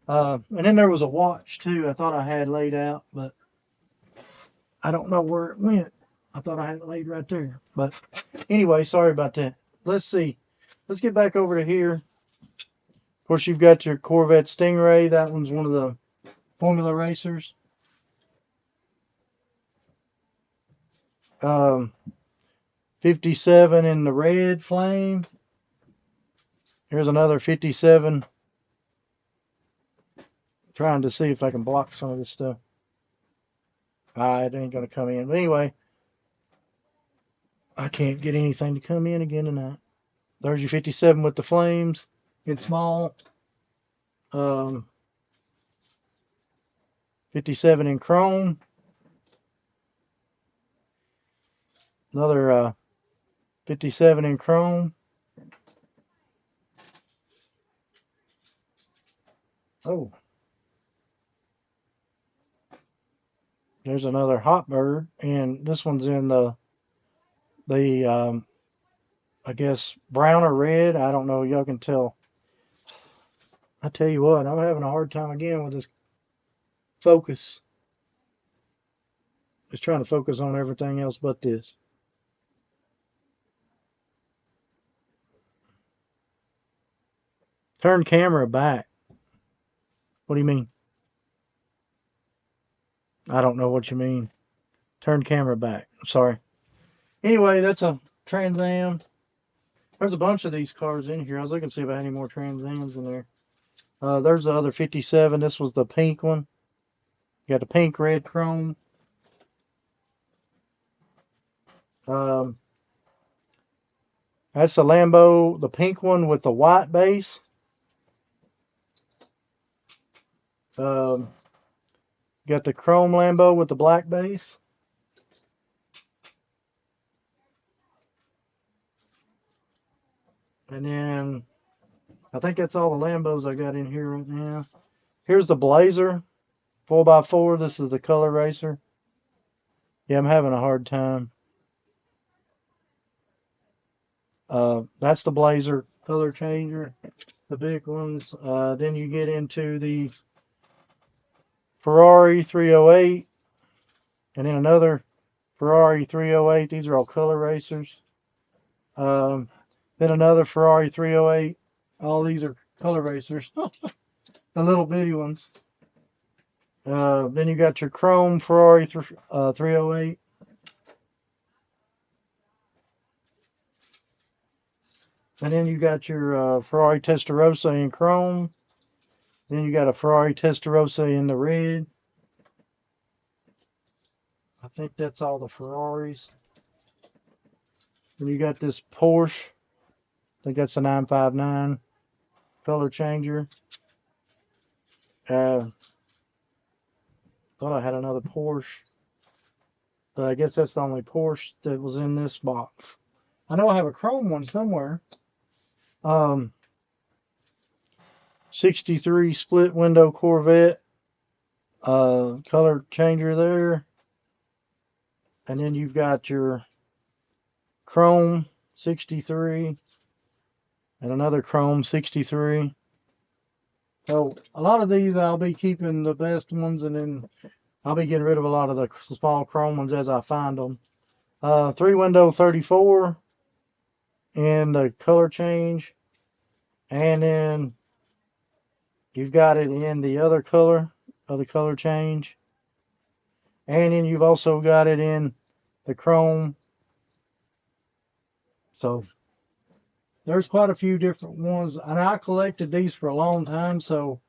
Speaker 1: And then there was a watch too. I thought I had laid out, but I don't know where it went. I thought I had it laid right there. But anyway, sorry about that. Let's see. Let's get back over to here. Of course, you've got your Corvette Stingray. That one's one of the Formula racers. 57 in the red flame. Here's another 57. Trying to see if I can block some of this stuff. It ain't going to come in. But anyway, I can't get anything to come in again tonight. There's your 57 with the flames. It's small. 57 in chrome. Another 57 in chrome. Oh. There's another Hot Bird, and this one's in the I guess brown or red. I don't know. Y'all can tell. I tell you what, I'm having a hard time again with this focus. Just trying to focus on everything else but this. Turn camera back. What do you mean? I don't know what you mean. Turn camera back. Sorry. Anyway, that's a Trans Am. There's a bunch of these cars in here. I was looking to see if I had any more Trans Ams in there. There's the other 57. This was the pink one. You got the pink, red, chrome. That's the Lambo, the pink one with the white base. Got the chrome Lambo with the black base. And then I think that's all the Lambos I got in here right now. Here's the Blazer 4x4. This is the color racer. Yeah, I'm having a hard time. That's the Blazer color changer, the big ones. Then you get into the Ferrari 308, and then another Ferrari 308. These are all color racers. Then another Ferrari 308. All these are color racers. The little bitty ones. Then you got your chrome Ferrari 308. And then you got your Ferrari Testarossa in chrome. Then you got a Ferrari Testarossa in the red. I think that's all the Ferraris. Then you got this Porsche. I think that's a 959 color changer. Thought I had another Porsche, but I guess that's the only Porsche that was in this box. I know I have a chrome one somewhere. 63 split window Corvette, color changer there. And then you've got your chrome 63 and another chrome 63. So a lot of these I'll be keeping the best ones, and then I'll be getting rid of a lot of the small chrome ones as I find them. 3 window 34 in the color change, and then you've got it in the other color of the color change, and then you've also got it in the chrome. So there's quite a few different ones, and I collected these for a long time. So,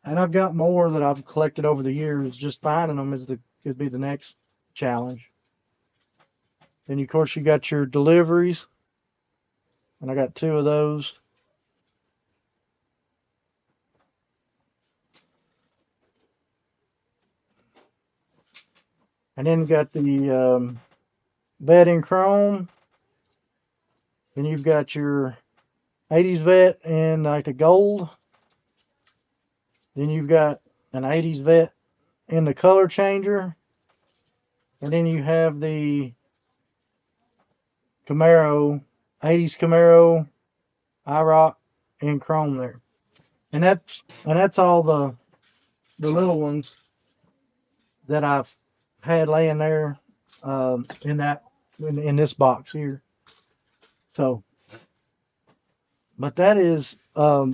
Speaker 1: and I've got more that I've collected over the years. Just finding them could be the next challenge. Then of course you got your deliveries, and I got 2 of those. And then you got the vet in chrome. Then you've got your 80s vet in like the gold. Then you've got an 80s vet in the color changer. And then you have the Camaro, 80s Camaro IROC in chrome there. And that's all the little ones that I've had laying there in this box here. So, but that is about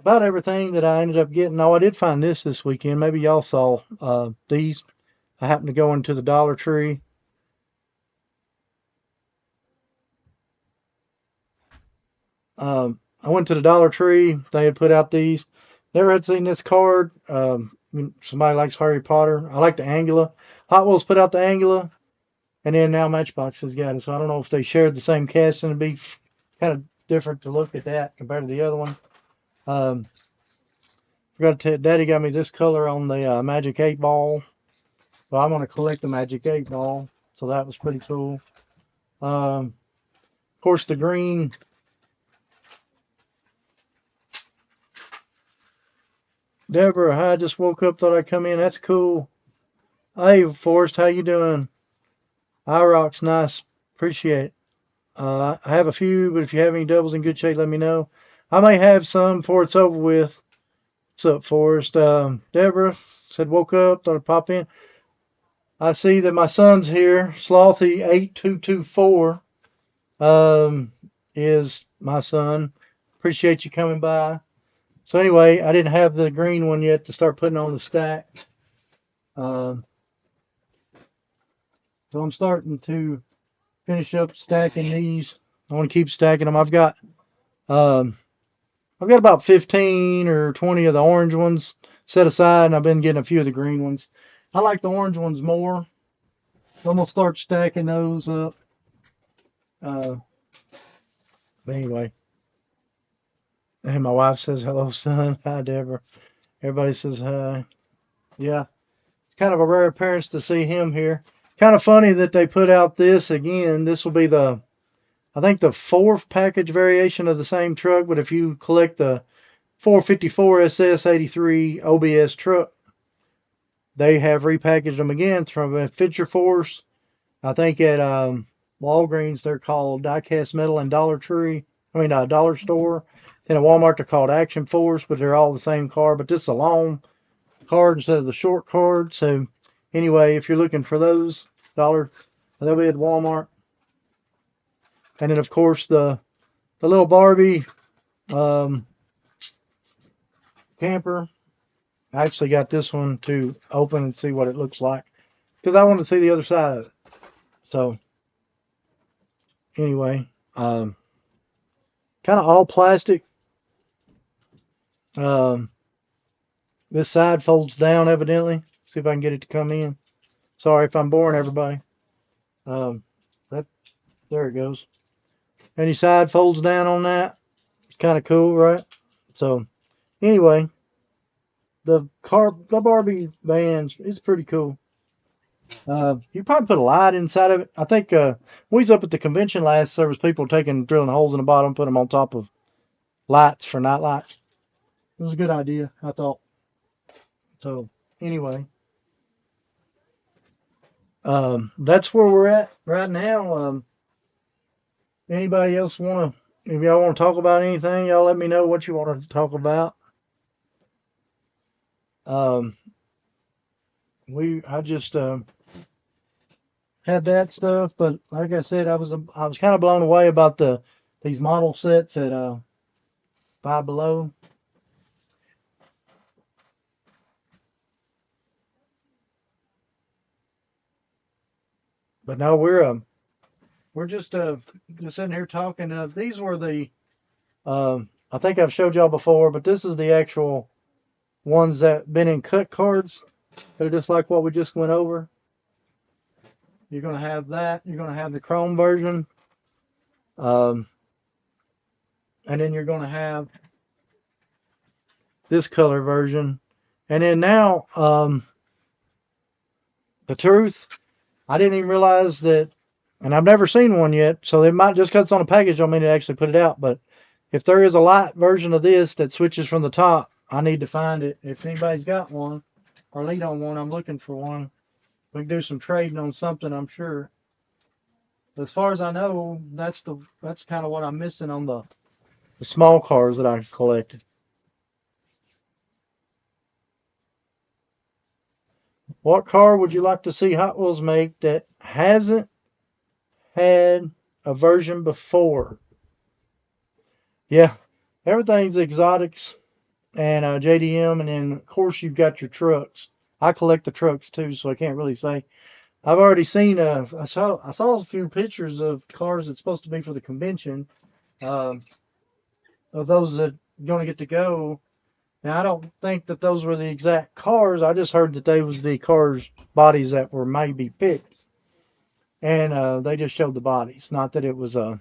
Speaker 1: everything that I ended up getting. Oh, I did find this weekend. Maybe y'all saw these. I happened to go into the Dollar Tree. I went to the Dollar Tree. They had put out these. Never had seen this card. Somebody likes Harry Potter. I like the Angela. Hot Wheels put out the Angela, and then now Matchbox has got it. So I don't know if they shared the same cast, and it'd be kind of different to look at that compared to the other one. Forgot to tell Daddy got me this color on the Magic 8 Ball. Well, I'm going to collect the Magic 8 Ball, so that was pretty cool. Of course, the green. Deborah, I just woke up, thought I'd come in. That's cool. Hey, Forrest, how you doing? IROC's nice. Appreciate it. I have a few, but if you have any doubles in good shape, let me know. I may have some before it's over with. What's up, Forrest? Deborah said, woke up, thought I'd pop in. I see that my son's here. Slothy8224 is my son. Appreciate you coming by. So anyway, I didn't have the green one yet to start putting on the stacks. So I'm starting to finish up stacking these. I want to keep stacking them. I've got about 15 or 20 of the orange ones set aside, and I've been getting a few of the green ones. I like the orange ones more. So I'm going to start stacking those up. But anyway, and my wife says hello, son. Hi, Deborah. Everybody says hi. Yeah, it's kind of a rare appearance to see him here. Kind of funny that they put out this again. This will be I think the fourth package variation of the same truck, but if you collect the 454 SS83 OBS truck, they have repackaged them again from a Fisher Force. I think at Walgreens they're called Diecast Metal and Dollar Store. Then at Walmart they're called Action Force, but they're all the same car. But this is a long card instead of the short card. So anyway, if you're looking for those, they'll be at Walmart. And then of course the little Barbie camper. I actually got this one to open and see what it looks like because I want to see the other side of it. So anyway, kind of all plastic. This side folds down evidently. See if I can get it to come in. Sorry if I'm boring everybody. There it goes. Any side folds down on that. It's kind of cool, right? So anyway, the Barbie vans, it's pretty cool. You probably put a light inside of it. I think we was up at the convention last. There was people drilling holes in the bottom, put them on top of lights for night lights. It was a good idea, I thought. So anyway, that's where we're at right now. Anybody else if y'all want to talk about anything, y'all let me know what you want to talk about. I just had that stuff, but like I said, I was kind of blown away about these model sets at Five Below. But no, we're just sitting here talking. These were I think I've showed y'all before, but this is the actual ones that been in cut cards. They're just like what we just went over. You're going to have that. You're going to have the chrome version. And then you're going to have this color version. And then now, the truth, I didn't even realize that, and I've never seen one yet, so it might, just because it's on a package don't mean to actually put it out, but if there is a light version of this that switches from the top, I need to find it. If anybody's got one, or lead on one, I'm looking for one. We can do some trading on something, I'm sure. But as far as I know, that's kind of what I'm missing on the small cars that I've collected. What car would you like to see Hot Wheels make that hasn't had a version before? Yeah, everything's exotics and JDM, and then of course you've got your trucks. I collect the trucks too, so I can't really say. I've already seen. I saw a few pictures of cars that's supposed to be for the convention. Of those that are going to get to go. Now I don't think that those were the exact cars. I just heard that they was the cars bodies that were maybe picked, and they just showed the bodies. Not that it was for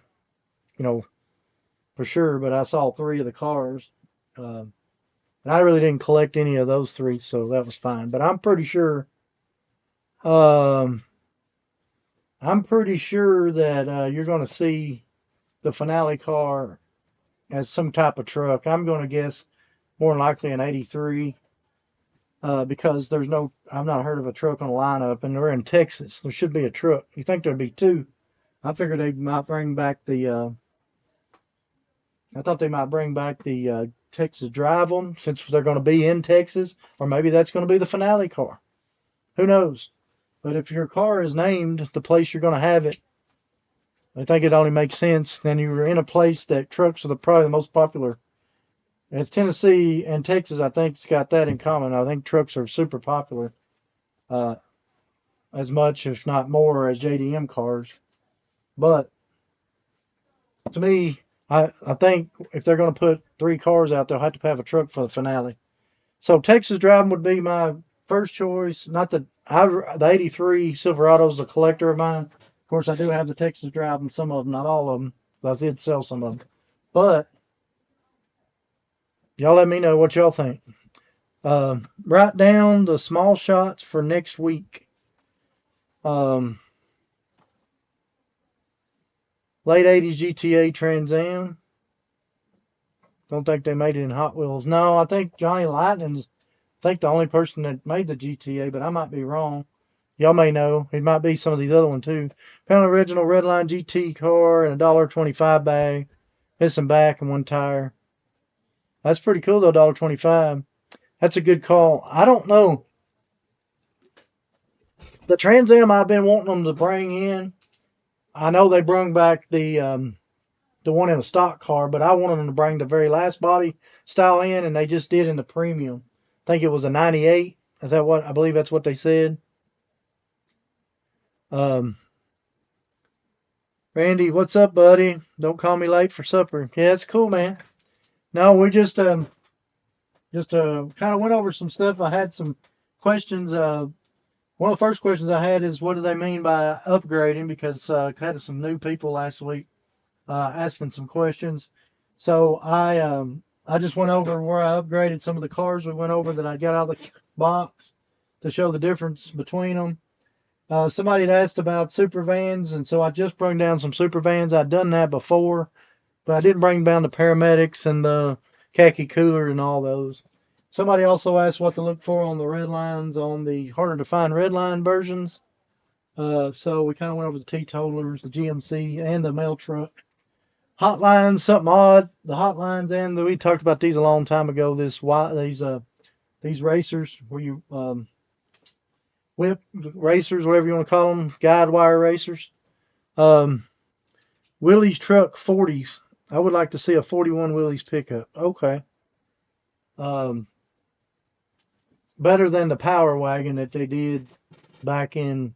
Speaker 1: sure, but I saw 3 of the cars. And I really didn't collect any of those 3, so that was fine. But I'm pretty sure. I'm pretty sure that you're going to see the finale car as some type of truck. I'm going to guess more than likely an 83 because I've not heard of a truck on a lineup, and they're in Texas. There should be a truck. You think there'd be 2? I figured they might bring back I thought they might bring back the Texas Drive them since they're going to be in Texas, or maybe that's going to be the finale car. Who knows? But if your car is named the place you're going to have it, I think it only makes sense. Then you're in a place that trucks are probably the most popular. And it's Tennessee and Texas, I think it's got that in common. I think trucks are super popular, as much, if not more, as JDM cars. But to me, I think if they're going to put 3 cars out, they'll have to have a truck for the finale. So Texas driving would be my first choice. Not the 83 Silverado's a collector of mine. course, I do have the Texas Drive and some of them, not all of them. But I did sell some of them. But y'all let me know what y'all think. Write down the small shots for next week. Late 80s GTA Trans Am. Don't think they made it in Hot Wheels. No, I think Johnny Lightning's the only person that made the GTA, but I might be wrong. Y'all may know. It might be some of these other ones too. Found an original Redline GT car in a $1.25 bag. Missing back and one tire. That's pretty cool though, $1.25. That's a good call. I don't know. The Trans Am I've been wanting them to bring in. I know they brought back the one in a stock car, but I wanted them to bring the very last body style in, and they just did in the premium. I think it was a 98. Is that what? I believe that's what they said. Randy, what's up, buddy? Don't call me late for supper. Yeah, it's cool, man. No, we just kind of went over some stuff. I had some questions. One of the first questions I had is, what do they mean by upgrading? Because I had some new people last week asking some questions. So I just went over where I upgraded some of the cars we went over that I got out of the box to show the difference between them. Somebody had asked about super vans, and so I just brought down some super vans. I'd done that before, but I didn't bring down the paramedics and the khaki cooler and all those. Somebody also asked what to look for on the red lines on the harder to find red line versions. So we kind of went over the T-totalers, the GMC, and the mail truck. Hotlines, something odd. The hotlines, and we talked about these a long time ago. These racers where you whip racers, whatever you want to call them, guide wire racers. Willie's truck 40s. I would like to see a 41 Willie's pickup. Okay. Better than the Power Wagon that they did back in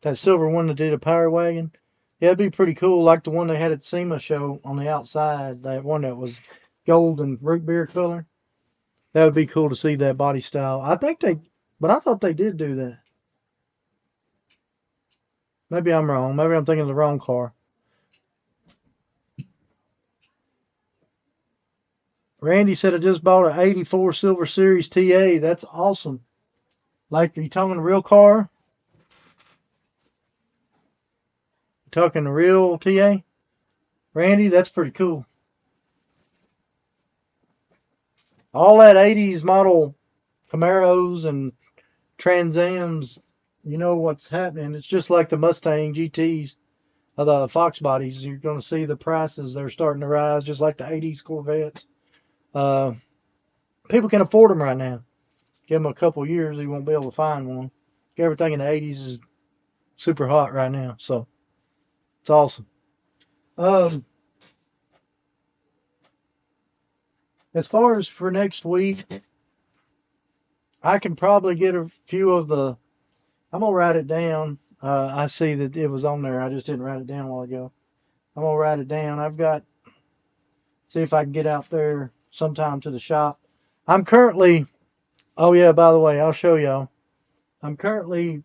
Speaker 1: that silver one that did a Power Wagon. Yeah, it'd be pretty cool, like the one they had at SEMA show on the outside. That one that was gold and root beer color. That would be cool to see that body style. I thought they did do that. Maybe I'm wrong. Maybe I'm thinking of the wrong car. Randy said I just bought an 84 Silver Series TA. That's awesome. Like, are you talking a real car? Talking a real TA? Randy, that's pretty cool. All that 80s model Camaros and Trans Ams, you know what's happening. It's just like the Mustang GTs, the Fox bodies. You're going to see the prices. They're starting to rise just like the 80s Corvettes. People can afford them right now. Give them a couple years, you won't be able to find one. Everything in the 80s is super hot right now, so it's awesome. As far as for next week, I can probably get a few of the. I'm gonna write it down. I see that it was on there. I just didn't write it down a while ago. I'm gonna write it down. See if I can get out there sometime to the shop. I'm currently. Oh yeah, by the way, I'll show y'all. I'm currently.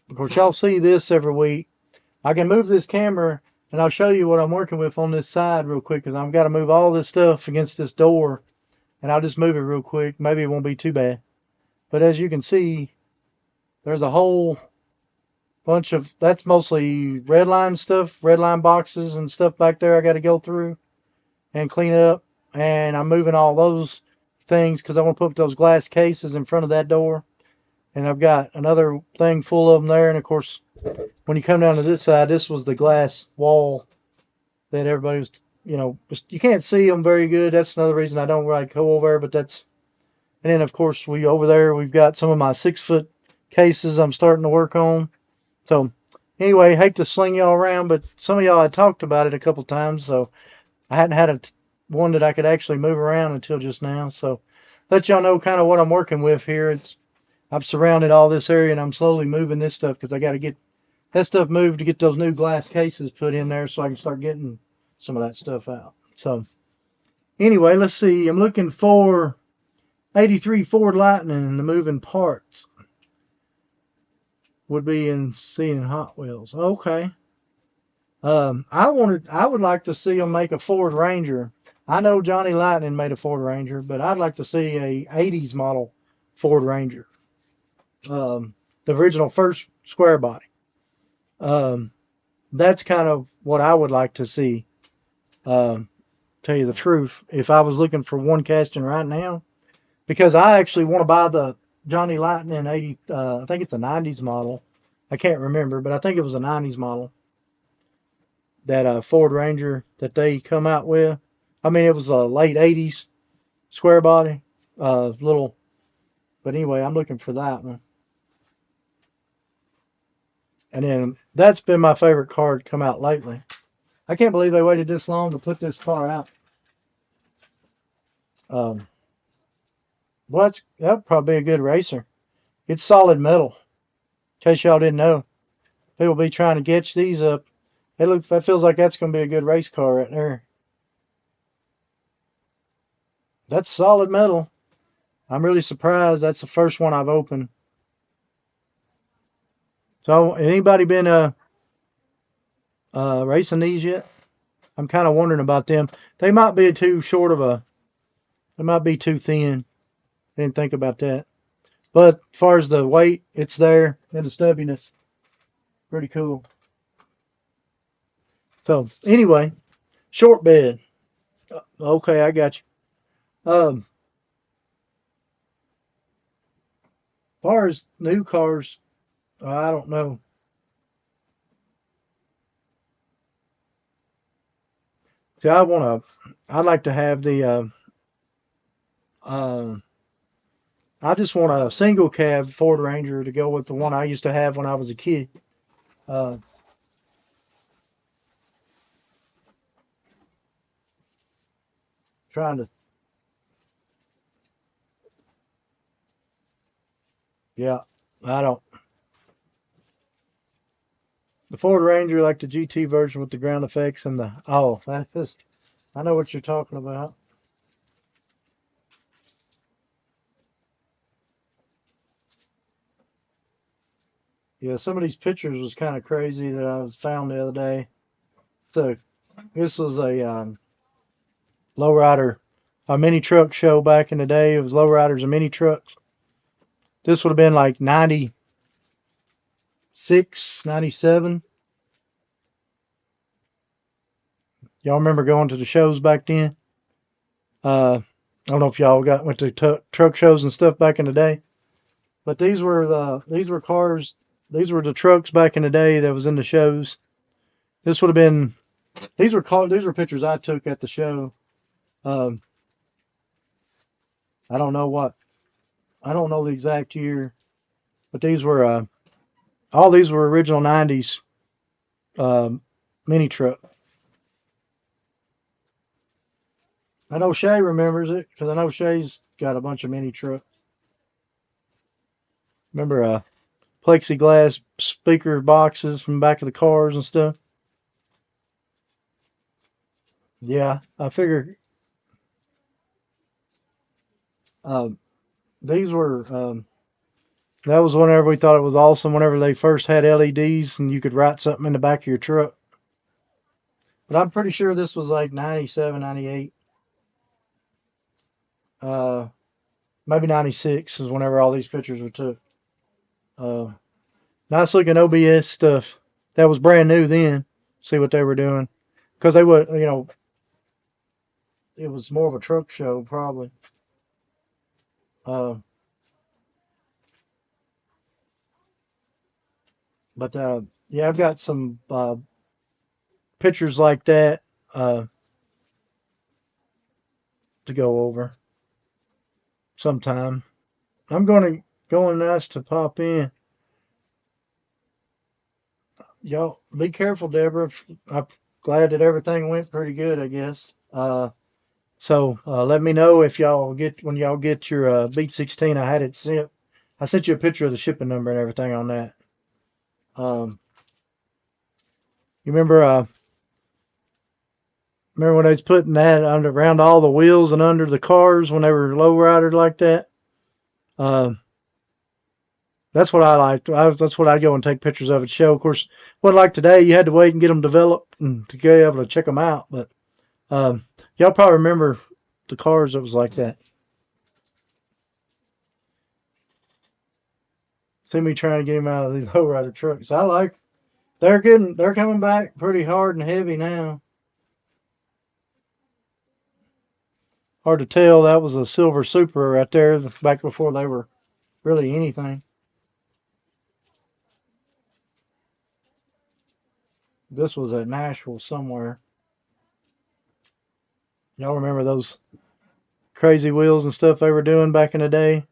Speaker 1: Of course, y'all see this every week. I can move this camera and I'll show you what I'm working with on this side real quick, because I've got to move all this stuff against this door, and I'll just move it real quick. Maybe it won't be too bad. But as you can see, there's a whole bunch of, that's mostly red line stuff, red line boxes and stuff back there I got to go through and clean up. And I'm moving all those things because I want to put those glass cases in front of that door. And I've got another thing full of them there. And of course, when you come down to this side, this was the glass wall that everybody was, you can't see them very good. That's another reason I don't really go over there, but that's, and then of course over there, we've got some of my 6-foot cases I'm starting to work on. So anyway, hate to sling y'all around, but some of y'all had talked about it a couple times, so I hadn't had one that I could actually move around until just now. So let y'all know kind of what I'm working with here. I've surrounded all this area and I'm slowly moving this stuff because I got to get that stuff moved to get those new glass cases put in there so I can start getting some of that stuff out. So anyway, let's see. I'm looking for 83 Ford Lightning and the moving parts would be in seeing Hot Wheels. Okay. I would like to see them make a Ford Ranger. I know Johnny Lightning made a Ford Ranger, but I'd like to see a 80s model Ford Ranger. The original first square body. That's kind of what I would like to see. Tell you the truth, if I was looking for one casting right now, because I actually want to buy the Johnny Lightning 80. I think it's a 90s model. I can't remember, but I think it was a 90s model. That Ford Ranger that they come out with. I mean, it was a late 80s square body, little. But anyway, I'm looking for that one. And then that's been my favorite car to come out lately. I can't believe they waited this long to put this car out. Well, that would probably be a good racer. It's solid metal. In case y'all didn't know, people be trying to getch these up. That feels like that's going to be a good race car right there. That's solid metal. I'm really surprised. That's the first one I've opened. So, anybody been racing these yet? I'm kind of wondering about them. They might be too short of a. They might be too thin. Didn't think about that. But as far as the weight, it's there, and the stubbiness. Pretty cool. So, anyway, short bed. Okay, I got you. As far as new cars, I don't know. See, I'd like to have the, I just want a single cab Ford Ranger to go with the one I used to have when I was a kid. Uh, trying to, yeah, I don't. The Ford Ranger, like the GT version with the ground effects and that's just, I know what you're talking about. Yeah, some of these pictures was kind of crazy that I found the other day. So this was a lowrider, a mini truck show back in the day. It was lowriders and mini trucks. This would have been like 96, 97. Y'all remember going to the shows back then? I don't know if y'all went to truck shows and stuff back in the day, but these were cars. These were the trucks back in the day that was in the shows. This would have been. These were pictures I took at the show. Um, I don't know what. I don't know the exact year, but these were all these were original '90s mini truck. I know Shay remembers it because I know Shay's got a bunch of mini trucks. Remember plexiglass speaker boxes from back of the cars and stuff. Yeah, I figure uh, these were. That was whenever we thought it was awesome. Whenever they first had LEDs and you could write something in the back of your truck. But I'm pretty sure this was like 97, 98. Uh, maybe 96 is whenever all these pictures were took. Uh, nice looking OBS stuff. That was brand new then. See what they were doing. Because they would, it was more of a truck show probably. Uh, but yeah, I've got some pictures like that to go over sometime. I'm going to ask to pop in. Y'all be careful, Deborah. I'm glad that everything went pretty good, I guess. So let me know if when y'all get your Beat 16. I had it sent. I sent you a picture of the shipping number and everything on that. You remember when they was putting that around all the wheels and under the cars when they were lowridered like that? That's what I liked. That's what I'd go and take pictures of at show. Of course, wasn't like today. You had to wait and get them developed and to be able to check them out. But y'all probably remember the cars that was like that. See me trying to get him out of these lowrider trucks. They're coming back pretty hard and heavy now. Hard to tell. That was a Silver Supra right there back before they were really anything. This was at Nashville somewhere. Y'all remember those crazy wheels and stuff they were doing back in the day?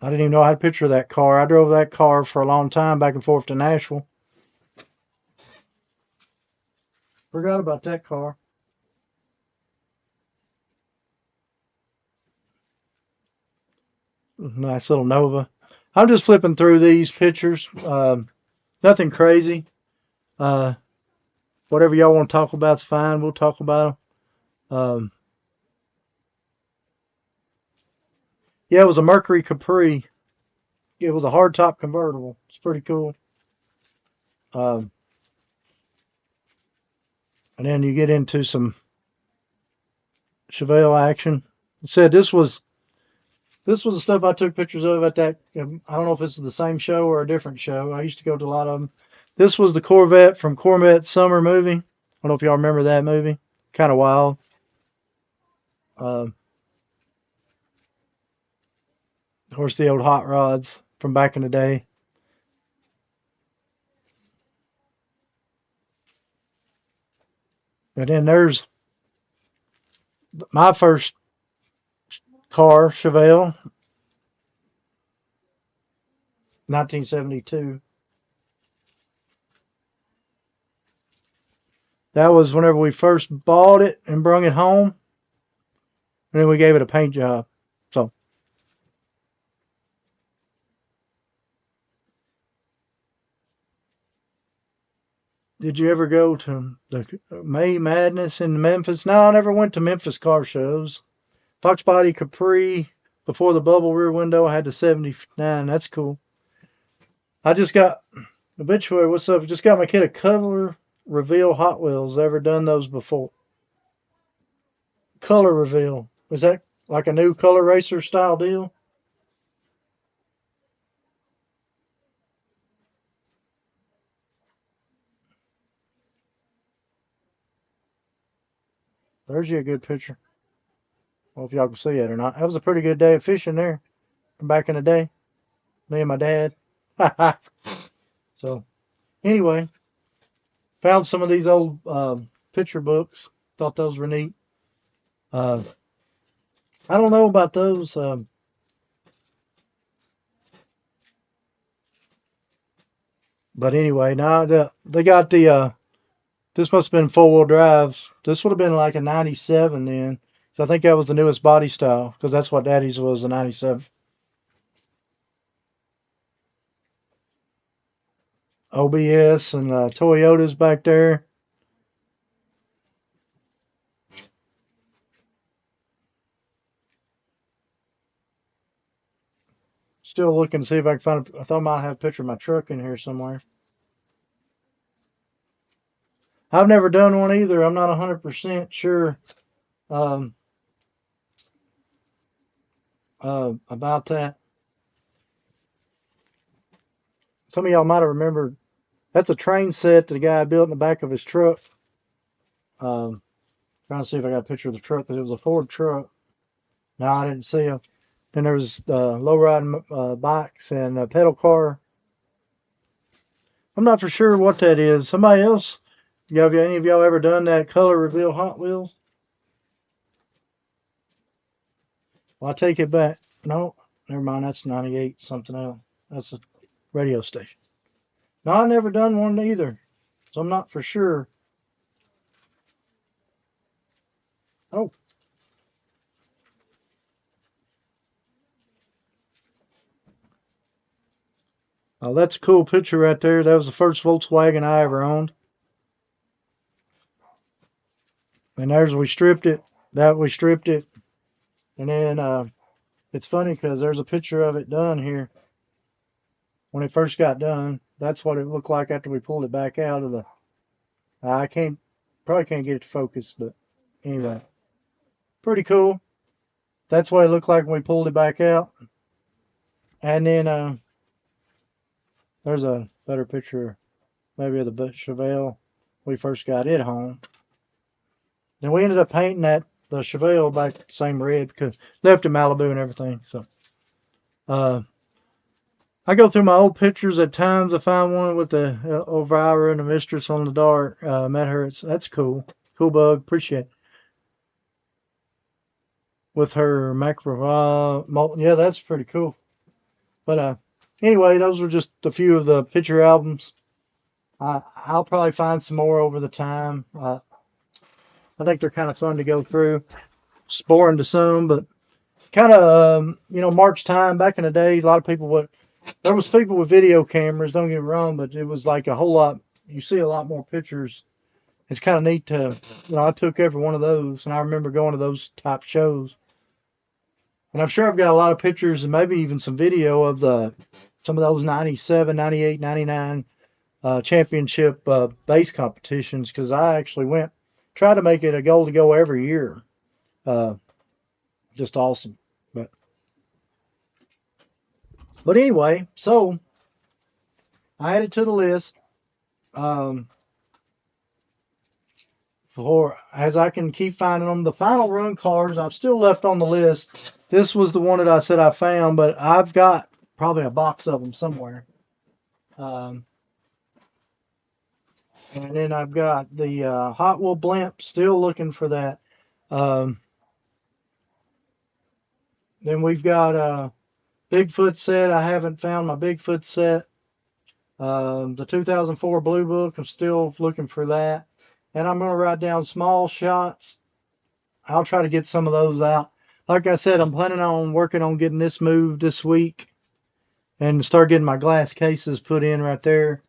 Speaker 1: I didn't even know how to picture that car. I drove that car for a long time back and forth to Nashville. Forgot about that car. Nice little Nova. I'm just flipping through these pictures. Nothing crazy. Whatever y'all want to talk about's fine. We'll talk about them. Yeah, it was a Mercury Capri. It was a hardtop convertible. It's pretty cool. And then you get into some Chevelle action. It said this was the stuff I took pictures of at that. I don't know if this is the same show or a different show. I used to go to a lot of them. This was the Corvette from Corvette Summer movie. I don't know if y'all remember that movie. Kind of wild. Of course, the old hot rods from back in the day. And then there's my first car, Chevelle, 1972. That was whenever we first bought it and brung it home. And then we gave it a paint job. So, did you ever go to the May Madness in Memphis? No, I never went to Memphis car shows. Fox Body Capri, before the bubble rear window, I had the 79. That's cool. I just got, Obituary, what's up? Just got my kid a color reveal Hot Wheels. Ever done those before? Color reveal. Is that like a new color racer style deal? There's you a good picture. I don't know if y'all can see it or not. That was a pretty good day of fishing there from back in the day. Me and my dad. So, anyway, found some of these old picture books. Thought those were neat. I don't know about those. But anyway, now they got the. This must have been 4-wheel drive. This would have been like a 97 then. So I think that was the newest body style because that's what Daddy's was, the 97. OBS and Toyotas back there. Still looking to see if I can find. I thought I might have a picture of my truck in here somewhere. I've never done one either. I'm not 100% sure about that. Some of y'all might have remembered. That's a train set that the guy built in the back of his truck. Trying to see if I got a picture of the truck, but it was a Ford truck. No, I didn't see him. Then there was low riding bikes and a pedal car. I'm not for sure what that is. Somebody else? Have any of y'all ever done that color reveal Hot Wheels? Well, I take it back. No, never mind. That's 98 something else. That's a radio station. No, I've never done one either, so I'm not for sure. Oh. Oh, that's a cool picture right there. That was the first Volkswagen I ever owned. And there's we stripped it. We stripped it. And then it's funny because there's a picture of it done here when it first got done. That's what it looked like after we pulled it back out of the. I probably can't get it to focus, but anyway, pretty cool. That's what it looked like when we pulled it back out. And then there's a better picture, maybe of the Chevelle we first got it home. Then we ended up painting the Chevelle back the same red because left in Malibu and everything. So I go through my old pictures at times. I find one with the Elvira and the Mistress on the Dart. Met her. That's cool. Cool bug. Appreciate it. With her macro, yeah, that's pretty cool. But anyway, those were just a few of the picture albums. I'll probably find some more over the time. I think they're kind of fun to go through. It's boring to some, but kind of, March time back in the day, a lot of people there was people with video cameras, don't get me wrong, but it was like a whole lot, you see a lot more pictures. It's kind of neat to, I took every one of those, and I remember going to those type shows. And I'm sure I've got a lot of pictures and maybe even some video of some of those 97, 98, 99 championship base competitions, because I actually try to make it a goal to go every year. Just awesome. But anyway, so I added to the list as I can keep finding them. The final run cars I've still left on the list. This was the one that I said I found, but I've got probably a box of them somewhere. And then I've got the Hot Wheel Blimp, still looking for that. Then we've got Bigfoot set. I haven't found my Bigfoot set. The 2004 Blue Book, I'm still looking for that. And I'm going to write down small shots. I'll try to get some of those out. Like I said, I'm planning on working on getting this moved this week and start getting my glass cases put in right there.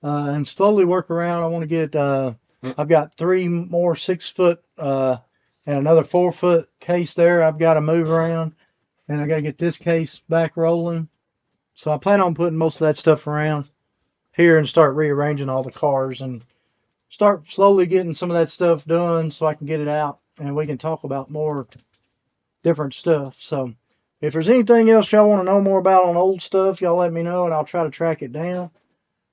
Speaker 1: And slowly work around. I want to get, I've got 3 more 6-foot and another 4-foot case there I've got to move around. And I got to get this case back rolling. So I plan on putting most of that stuff around here and start rearranging all the cars and start slowly getting some of that stuff done so I can get it out and we can talk about more different stuff. So if there's anything else y'all want to know more about on old stuff, y'all let me know and I'll try to track it down.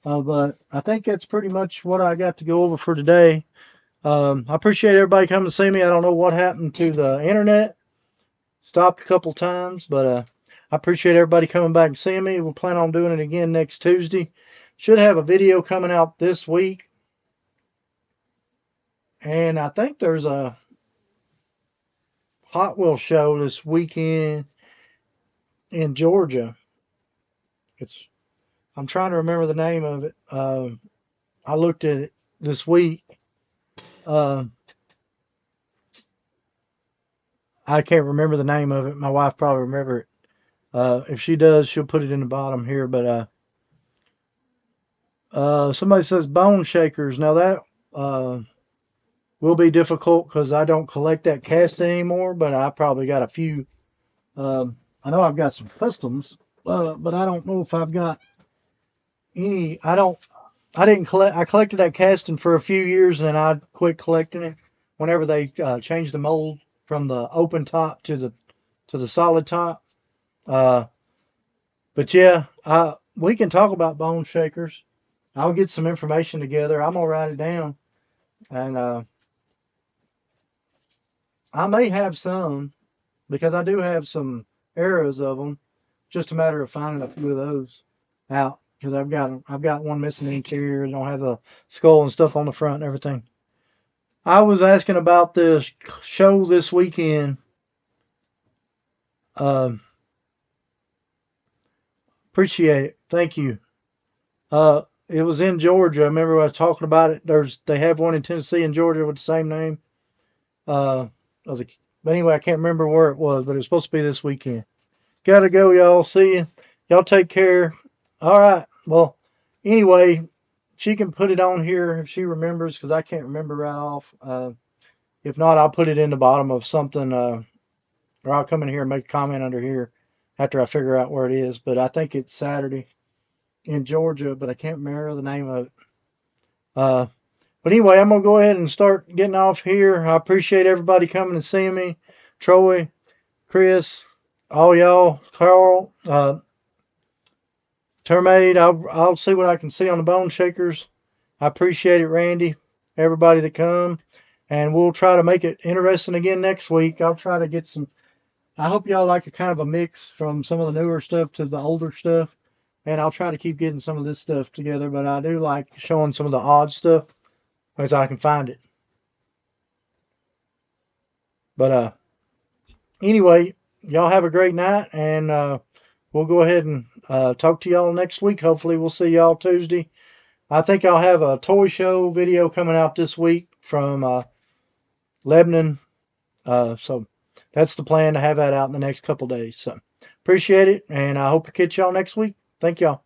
Speaker 1: But I think that's pretty much what I got to go over for today. I appreciate everybody coming to see me. I don't know what happened to the internet. Stopped a couple times, but I appreciate everybody coming back and seeing me. We'll plan on doing it again next Tuesday. Should have a video coming out this week. And I think there's a Hot Wheels show this weekend in Georgia. I'm trying to remember the name of it. I looked at it this week. I can't remember the name of it. My wife probably remember it. If she does, she'll put it in the bottom here. But somebody says Bone Shakers. Now that will be difficult because I don't collect that cast anymore. But I probably got a few. I know I've got some customs, but I don't know if I've got any. I didn't collect. I collected that casting for a few years and then I quit collecting it whenever they changed the mold from the open top to the solid top. But yeah, we can talk about Bone Shakers. I'll get some information together. I'm gonna write it down, and I may have some because I do have some eras of them. Just a matter of finding a few of those out because I've got one missing the interior. I don't have the skull and stuff on the front and everything. I was asking about the show this weekend. Appreciate it. Thank you. It was in Georgia. I remember I was talking about it. They have one in Tennessee and Georgia with the same name. But anyway, I can't remember where it was, but it was supposed to be this weekend. Gotta go, y'all. See you. Y'all take care. All right. Well, anyway, she can put it on here if she remembers, because I can't remember right off. If not, I'll put it in the bottom of something or I'll come in here and make a comment under here after I figure out where it is. But I think it's Saturday in Georgia, but I can't remember the name of it. But anyway, I'm gonna go ahead and start getting off here. I appreciate everybody coming and seeing me. Troy, Chris, all y'all, Carl, Termaid. I'll see what I can see on the bone shakers. I appreciate it, Randy. Everybody that come, and we'll try to make it interesting again next week. I'll try to get some. I hope y'all like a kind of a mix from some of the newer stuff to the older stuff, and I'll try to keep getting some of this stuff together. But I do like showing some of the odd stuff as I can find it. But anyway, y'all have a great night, and we'll go ahead and talk to y'all next week. Hopefully, we'll see y'all Tuesday. I think I'll have a toy show video coming out this week from Lebanon. So that's the plan, to have that out in the next couple days. So appreciate it, and I hope to catch y'all next week. Thank y'all.